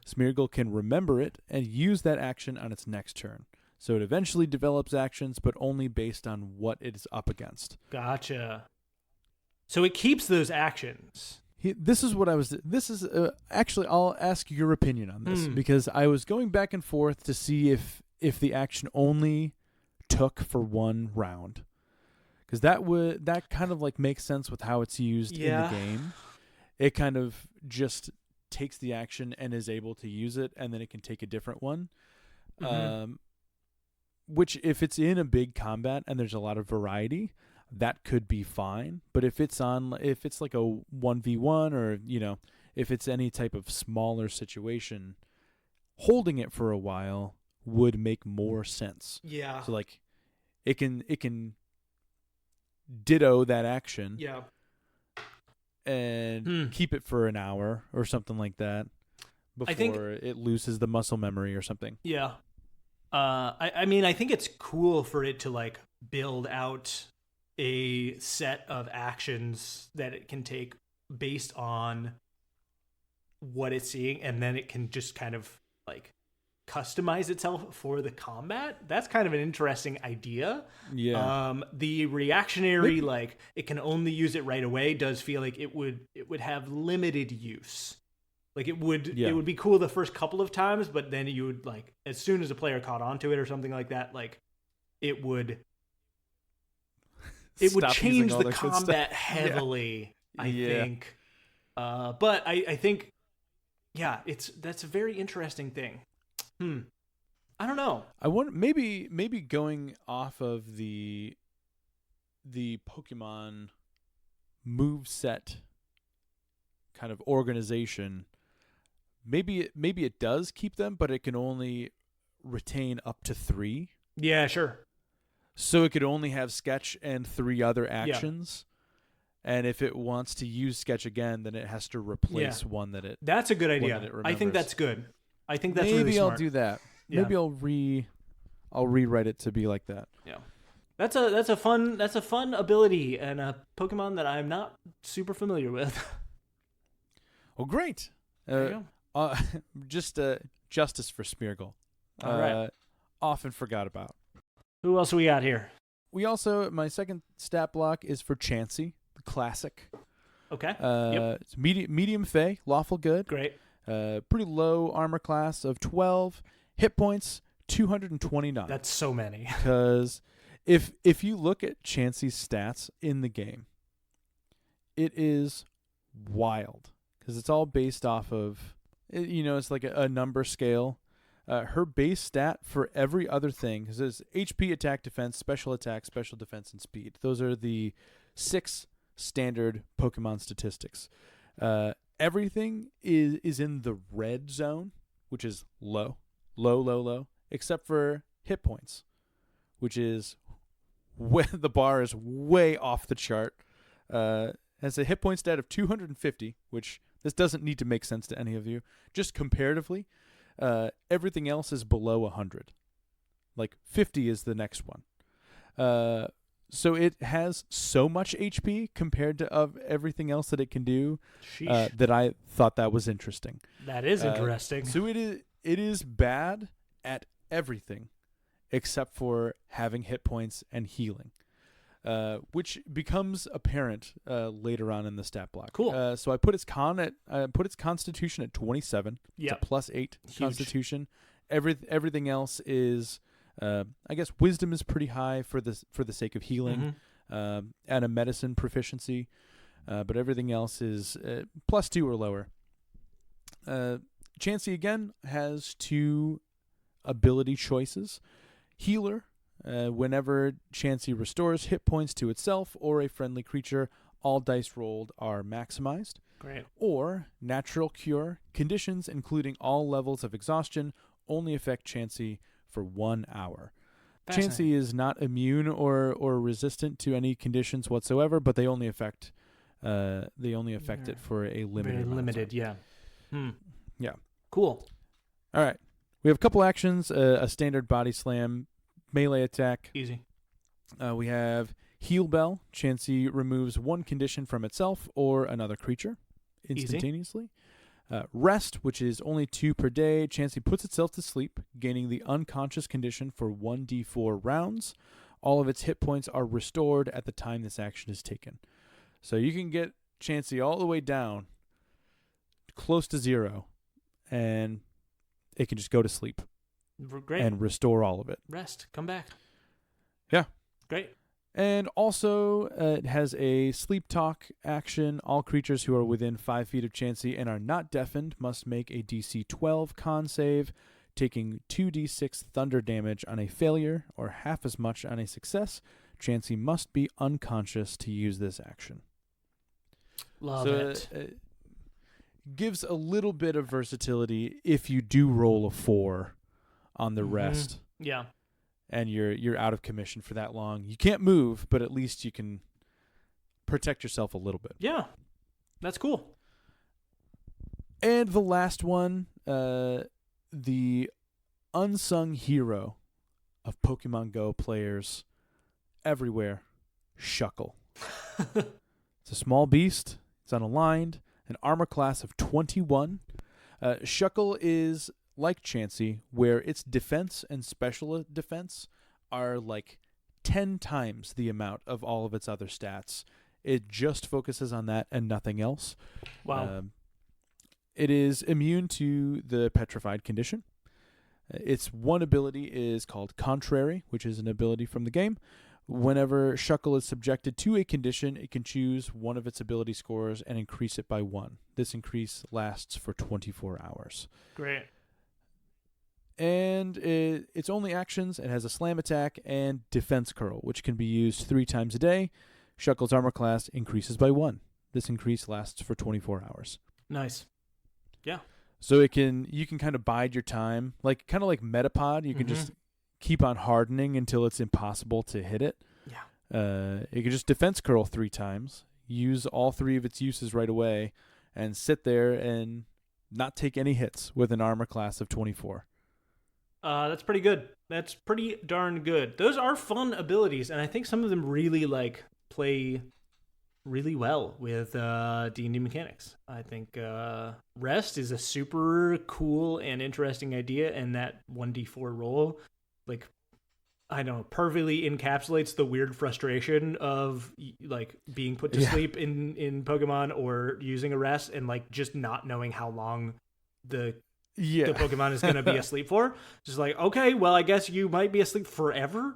[SPEAKER 2] Smeargle can remember it and use that action on its next turn. So it eventually develops actions, but only based on what it is up against.
[SPEAKER 1] Gotcha. So it keeps those actions.
[SPEAKER 2] Actually, I'll ask your opinion on this because I was going back and forth to see if the action only took for one round. Because that kind of like makes sense with how it's used in the game. It kind of just takes the action and is able to use it, and then it can take a different one. Which, if it's in a big combat and there's a lot of variety, that could be fine. But if it's like a 1v1 or, if it's any type of smaller situation, holding it for a while would make more sense.
[SPEAKER 1] Yeah.
[SPEAKER 2] So like it can ditto that action.
[SPEAKER 1] Yeah.
[SPEAKER 2] And keep it for an hour or something like that before it loses the muscle memory or something.
[SPEAKER 1] Yeah. I mean, I think it's cool for it to like build out a set of actions that it can take based on what it's seeing, and then it can just kind of like customize itself for the combat. That's kind of an interesting idea.
[SPEAKER 2] Yeah.
[SPEAKER 1] The reactionary, like it can only use it right away, does feel like it would have limited use. Like it would be cool the first couple of times, but then you would like, as soon as a player caught onto it or something like that, like it would change the combat heavily. I think. But I think, that's a very interesting thing. I don't know.
[SPEAKER 2] I want maybe going off of the Pokemon moveset kind of organization. Maybe it does keep them, but it can only retain up to 3.
[SPEAKER 1] Yeah, sure.
[SPEAKER 2] So it could only have Sketch and 3 other actions. Yeah. And if it wants to use Sketch again, then it has to replace one that it.
[SPEAKER 1] That's a good idea. I think that's good. I think that's really smart.
[SPEAKER 2] Maybe I'll do that. Yeah. Maybe I'll rewrite it to be like that.
[SPEAKER 1] Yeah. That's a fun ability and a Pokemon that I'm not super familiar with.
[SPEAKER 2] Well, great.
[SPEAKER 1] There you go.
[SPEAKER 2] Just justice for Smeargle.
[SPEAKER 1] All right.
[SPEAKER 2] Often forgot about.
[SPEAKER 1] Who else we got here?
[SPEAKER 2] We also, my second stat block is for Chansey, the classic.
[SPEAKER 1] Okay.
[SPEAKER 2] It's medium Fey, lawful good.
[SPEAKER 1] Great.
[SPEAKER 2] Pretty low armor class of 12, hit points 229.
[SPEAKER 1] That's so many.
[SPEAKER 2] Because if you look at Chansey's stats in the game, it is wild. Because it's all based off of, it's like a number scale. Her base stat for every other thing is HP, attack, defense, special defense, and speed. Those are the 6 standard Pokemon statistics. Everything is in the red zone, which is low, except for hit points, which is the bar is way off the chart. Has a hit point stat of 250, which this doesn't need to make sense to any of you. Just comparatively, everything else is below 100. Like 50 is the next one. So it has so much HP compared to everything else that it can do that I thought that was interesting.
[SPEAKER 1] That is interesting.
[SPEAKER 2] So it is bad at everything except for having hit points and healing. Which becomes apparent later on in the stat block.
[SPEAKER 1] Cool.
[SPEAKER 2] So I put its constitution at 27.
[SPEAKER 1] Yeah.
[SPEAKER 2] It's a +8
[SPEAKER 1] Huge.
[SPEAKER 2] constitution. Everything else is, I guess, wisdom is pretty high for the sake of healing, and a medicine proficiency, but everything else is +2 or lower. Chansey again has 2 ability choices: healer. Whenever Chansey restores hit points to itself or a friendly creature, all dice rolled are maximized.
[SPEAKER 1] Great.
[SPEAKER 2] Or natural cure. Conditions, including all levels of exhaustion, only affect Chansey for 1 hour. Chansey is not immune or resistant to any conditions whatsoever, but they only affect it for a limited
[SPEAKER 1] Very
[SPEAKER 2] amount of
[SPEAKER 1] limited,
[SPEAKER 2] time.
[SPEAKER 1] yeah.
[SPEAKER 2] Yeah.
[SPEAKER 1] Cool.
[SPEAKER 2] All right. We have a couple actions, a standard body slam, melee attack.
[SPEAKER 1] Easy.
[SPEAKER 2] We have Heal Bell. Chansey removes one condition from itself or another creature instantaneously. Rest, which is only 2 per day. Chansey puts itself to sleep, gaining the unconscious condition for 1d4 rounds. All of its hit points are restored at the time this action is taken. So you can get Chansey all the way down, close to 0, and it can just go to sleep.
[SPEAKER 1] Great.
[SPEAKER 2] And restore all of it.
[SPEAKER 1] Rest. Come back.
[SPEAKER 2] Yeah.
[SPEAKER 1] Great.
[SPEAKER 2] And also, it has a sleep talk action. All creatures who are within 5 feet of Chansey and are not deafened must make a DC 12 con save, taking 2d6 thunder damage on a failure or half as much on a success. Chansey must be unconscious to use this action.
[SPEAKER 1] Love it.
[SPEAKER 2] Gives a little bit of versatility if you do roll a 4 on the rest.
[SPEAKER 1] Yeah.
[SPEAKER 2] And you're out of commission for that long. You can't move, but at least you can protect yourself a little bit.
[SPEAKER 1] Yeah. That's cool.
[SPEAKER 2] And the last one, the unsung hero of Pokemon Go players everywhere, Shuckle. It's a small beast. It's unaligned. An armor class of 21. Shuckle is like Chansey, where its defense and special defense are like 10 times the amount of all of its other stats. It just focuses on that and nothing else.
[SPEAKER 1] Wow.
[SPEAKER 2] It is immune to the petrified condition. Its one ability is called Contrary, which is an ability from the game. Whenever Shuckle is subjected to a condition, it can choose one of its ability scores and increase it by 1. This increase lasts for 24 hours.
[SPEAKER 1] Great.
[SPEAKER 2] And its only actions, it has a slam attack and defense curl, which can be used 3 times a day. Shuckle's armor class increases by 1. This increase lasts for 24 hours.
[SPEAKER 1] Nice. Yeah.
[SPEAKER 2] So you can kind of bide your time, kind of like Metapod. You can just keep on hardening until it's impossible to hit it.
[SPEAKER 1] Yeah.
[SPEAKER 2] You can just defense curl 3 times, use all 3 of its uses right away, and sit there and not take any hits with an armor class of 24.
[SPEAKER 1] That's pretty good. That's pretty darn good. Those are fun abilities, and I think some of them really play really well with D&D mechanics. I think Rest is a super cool and interesting idea, and that 1d4 roll, perfectly encapsulates the weird frustration of being put to sleep in Pokemon or using a rest and just not knowing how long the Pokemon is going to be asleep for. Just okay, well, I guess you might be asleep forever.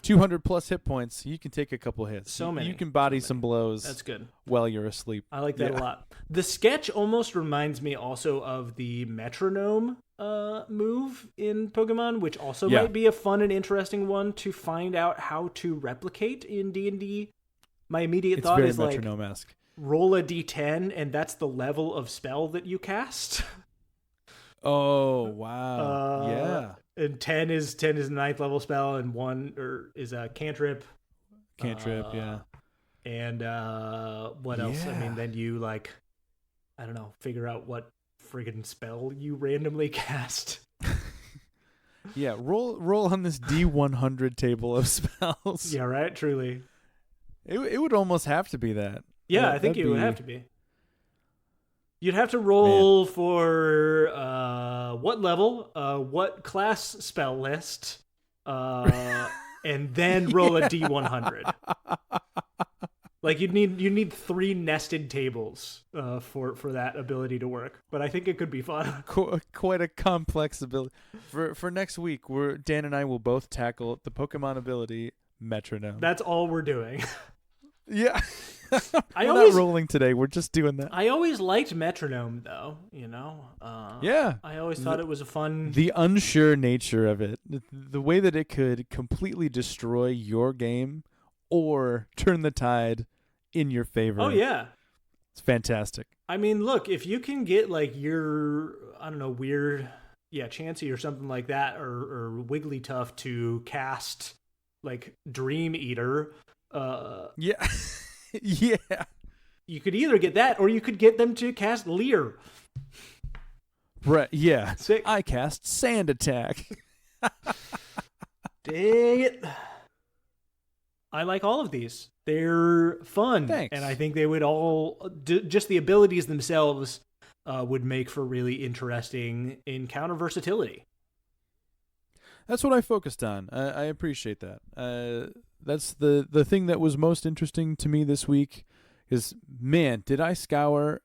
[SPEAKER 2] 200 plus hit points. You can take a couple hits.
[SPEAKER 1] So many.
[SPEAKER 2] You can body some blows.
[SPEAKER 1] That's good.
[SPEAKER 2] While you're asleep.
[SPEAKER 1] I like that a lot. The sketch almost reminds me also of the metronome move in Pokemon, which also might be a fun and interesting one to find out how to replicate in D&D. My immediate thought is
[SPEAKER 2] metronome-esque.
[SPEAKER 1] Roll a d10 and that's the level of spell that you cast.
[SPEAKER 2] Oh, wow. Yeah.
[SPEAKER 1] And 10 is a 9th level spell, and 1 is a cantrip.
[SPEAKER 2] Yeah.
[SPEAKER 1] And what else? I mean, then you figure out what friggin' spell you randomly cast.
[SPEAKER 2] Yeah, roll on this D100 table of spells.
[SPEAKER 1] Yeah, right. Truly.
[SPEAKER 2] It would almost have to be that.
[SPEAKER 1] Yeah, I think it would have to be. You'd have to roll for what level, what class spell list, and then roll a D100. You need 3 nested tables for that ability to work. But I think it could be fun.
[SPEAKER 2] Quite a complex ability. For next week, Dan and I will both tackle the Pokemon ability Metronome.
[SPEAKER 1] That's all we're doing.
[SPEAKER 2] Yeah. We're not rolling today. We're just doing that.
[SPEAKER 1] I always liked Metronome, though.
[SPEAKER 2] Yeah.
[SPEAKER 1] I always thought it was a fun.
[SPEAKER 2] The unsure nature of it, the way that it could completely destroy your game or turn the tide in your favor.
[SPEAKER 1] Oh yeah,
[SPEAKER 2] it's fantastic.
[SPEAKER 1] I mean, look, if you can get your, I don't know, weird Chansey or something like that, or Wigglytuff to cast like Dream Eater.
[SPEAKER 2] Yeah. Yeah.
[SPEAKER 1] You could either get that, or you could get them to cast Leer.
[SPEAKER 2] Right. Yeah.
[SPEAKER 1] Sick.
[SPEAKER 2] I cast Sand Attack.
[SPEAKER 1] Dang it. I like all of these. They're fun.
[SPEAKER 2] Thanks.
[SPEAKER 1] And I think they would all, just the abilities themselves would make for really interesting encounter versatility.
[SPEAKER 2] That's what I focused on. I appreciate that. That's the thing that was most interesting to me this week is, man, did I scour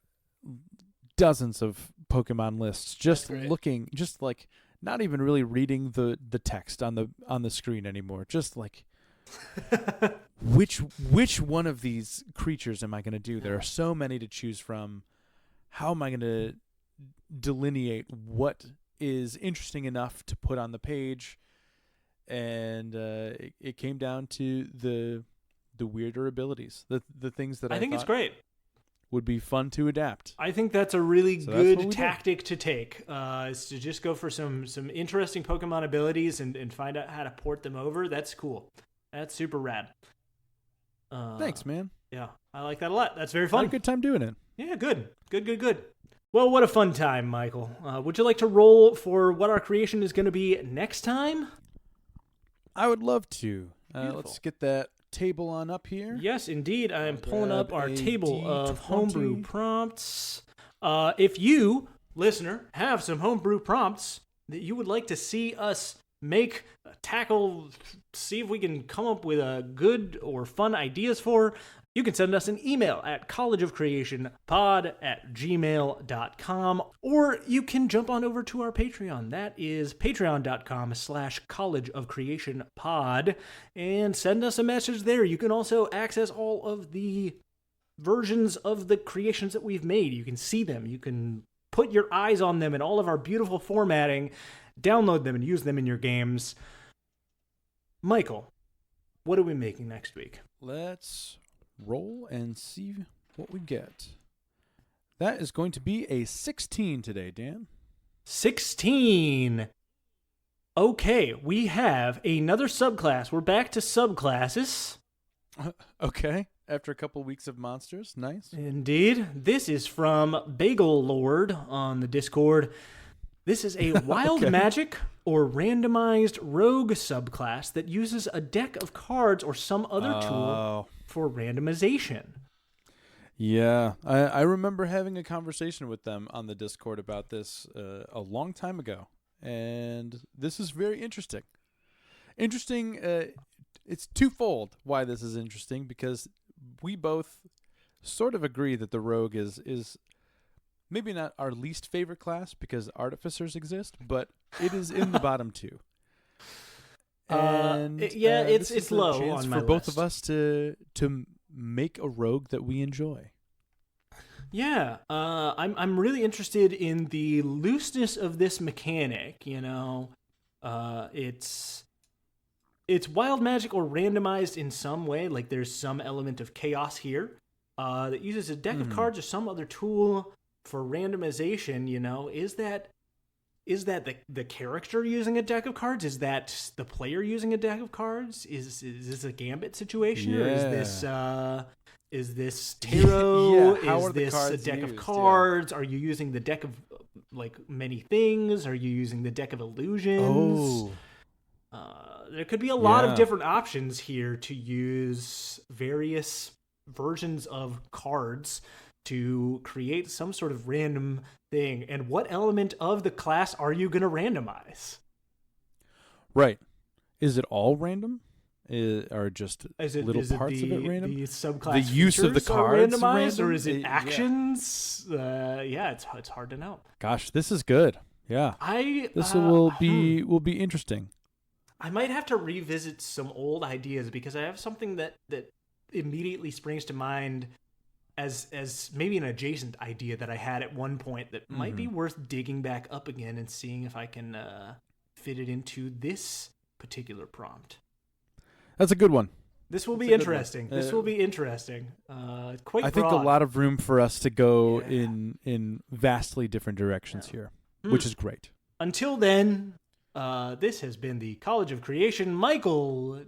[SPEAKER 2] dozens of Pokemon lists just looking, just like not even really reading the text on the screen anymore. Just like which one of these creatures am I going to do? There are so many to choose from. How am I going to delineate what is interesting enough to put on the page? And it came down to the weirder abilities, the things that I
[SPEAKER 1] think
[SPEAKER 2] thought
[SPEAKER 1] it's great.
[SPEAKER 2] Would be fun to adapt.
[SPEAKER 1] I think that's a really good tactic to take, is to just go for some interesting Pokemon abilities and find out how to port them over. That's cool. That's super rad.
[SPEAKER 2] Thanks, man.
[SPEAKER 1] Yeah, I like that a lot. That's very fun.
[SPEAKER 2] I had a good time doing it.
[SPEAKER 1] Yeah, good. Well, what a fun time, Michael. Would you like to roll for what our creation is going to be next time?
[SPEAKER 2] I would love to. Let's get that table on up here.
[SPEAKER 1] Yes, indeed. I am pulling up our table of homebrew prompts. If you, listener, have some homebrew prompts that you would like to see us make, tackle, see if we can come up with a good or fun ideas for, you can send us an email at collegeofcreationpod@gmail.com, or you can jump on over to our Patreon. That is patreon.com/collegeofcreationpod, and send us a message there. You can also access all of the versions of the creations that we've made. You can see them. You can put your eyes on them in all of our beautiful formatting, download them, and use them in your games. Michael, what are we making next week?
[SPEAKER 2] Let's roll and see what we get. That is going to be a 16 today, Dan.
[SPEAKER 1] 16. Okay, we have another subclass. We're back to subclasses.
[SPEAKER 2] Okay, after a couple weeks of monsters. Nice.
[SPEAKER 1] Indeed. This is from Bagel Lord on the Discord. This is a wild magic or randomized rogue subclass that uses a deck of cards or some other tool for randomization.
[SPEAKER 2] Yeah, I remember having a conversation with them on the Discord about this a long time ago, and this is very interesting. It's twofold why this is interesting, because we both sort of agree that the rogue is maybe not our least favorite class because artificers exist, but it is in the bottom two. And
[SPEAKER 1] it's low on my
[SPEAKER 2] for both
[SPEAKER 1] list.
[SPEAKER 2] of us to make a rogue that we enjoy.
[SPEAKER 1] Yeah, I'm really interested in the looseness of this mechanic. You know, it's wild magic or randomized in some way. Like there's some element of chaos here that uses a deck of cards or some other tool for randomization. You know, is that the character using a deck of cards? Is that the player using a deck of cards? Is this a gambit situation, or is this tarot? Is this a deck of cards? Are you using the deck of like many things? Are you using the deck of illusions? There could be a lot of different options here to use various versions of cards to create some sort of random thing. And what element of the class are you going to randomize?
[SPEAKER 2] Right. Is it all random? Or just little parts of it random?
[SPEAKER 1] The subclass
[SPEAKER 2] the use of the cards
[SPEAKER 1] randomized,
[SPEAKER 2] random?
[SPEAKER 1] or is it actions? It's hard to know.
[SPEAKER 2] Gosh, this is good. Yeah. This will be interesting.
[SPEAKER 1] I might have to revisit some old ideas because I have something that immediately springs to mind as maybe an adjacent idea that I had at one point that might be worth digging back up again and seeing if I can fit it into this particular prompt.
[SPEAKER 2] That's a good one.
[SPEAKER 1] This will be interesting. This will be interesting. Quite broad.
[SPEAKER 2] I think a lot of room for us to go in vastly different directions here, which is great.
[SPEAKER 1] Until then, this has been the College of Creation. Michael,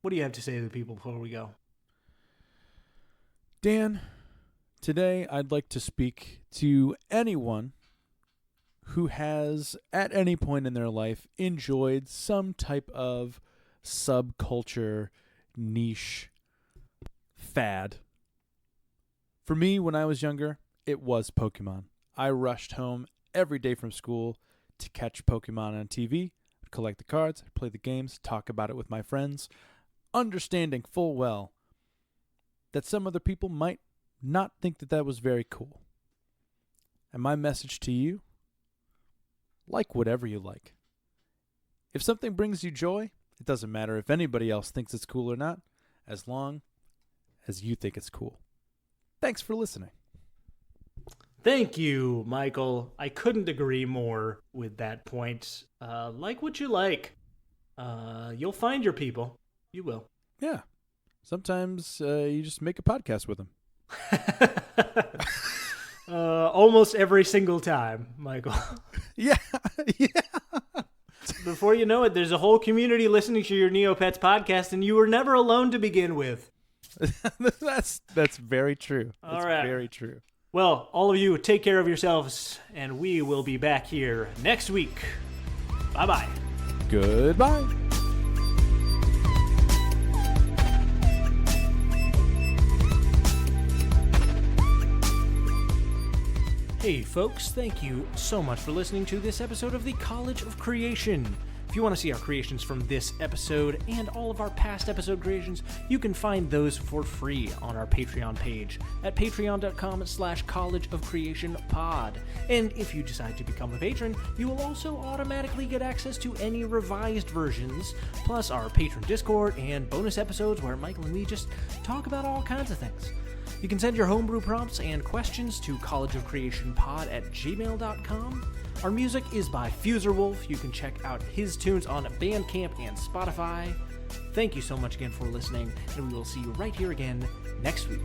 [SPEAKER 1] what do you have to say to the people before we go?
[SPEAKER 2] Dan, today I'd like to speak to anyone who has, at any point in their life, enjoyed some type of subculture, niche, fad. For me, when I was younger, it was Pokemon. I rushed home every day from school to catch Pokemon on TV, collect the cards, play the games, talk about it with my friends, understanding full well that some other people might not think that that was very cool. And my message to you, like whatever you like. If something brings you joy, it doesn't matter if anybody else thinks it's cool or not, as long as you think it's cool. Thanks for listening.
[SPEAKER 1] Thank you, Michael. I couldn't agree more with that point. Like what you like. You'll find your people. You will.
[SPEAKER 2] Yeah. Sometimes you just make a podcast with them.
[SPEAKER 1] Almost every single time, Michael.
[SPEAKER 2] Yeah.
[SPEAKER 1] Before you know it, there's a whole community listening to your Neopets podcast, and you were never alone to begin with.
[SPEAKER 2] That's very true. That's
[SPEAKER 1] all right.
[SPEAKER 2] Very true.
[SPEAKER 1] Well, all of you, take care of yourselves, and we will be back here next week. Bye-bye.
[SPEAKER 2] Goodbye.
[SPEAKER 1] Hey folks, thank you so much for listening to this episode of the College of Creation. If you want to see our creations from this episode and all of our past episode creations, you can find those for free on our Patreon page at patreon.com/collegeofcreationpod. And if you decide to become a patron, you will also automatically get access to any revised versions, plus our patron Discord and bonus episodes where Michael and me just talk about all kinds of things. You can send your homebrew prompts and questions to collegeofcreationpod@gmail.com. Our music is by Fuserwolf. You can check out his tunes on Bandcamp and Spotify. Thank you so much again for listening, and we will see you right here again next week.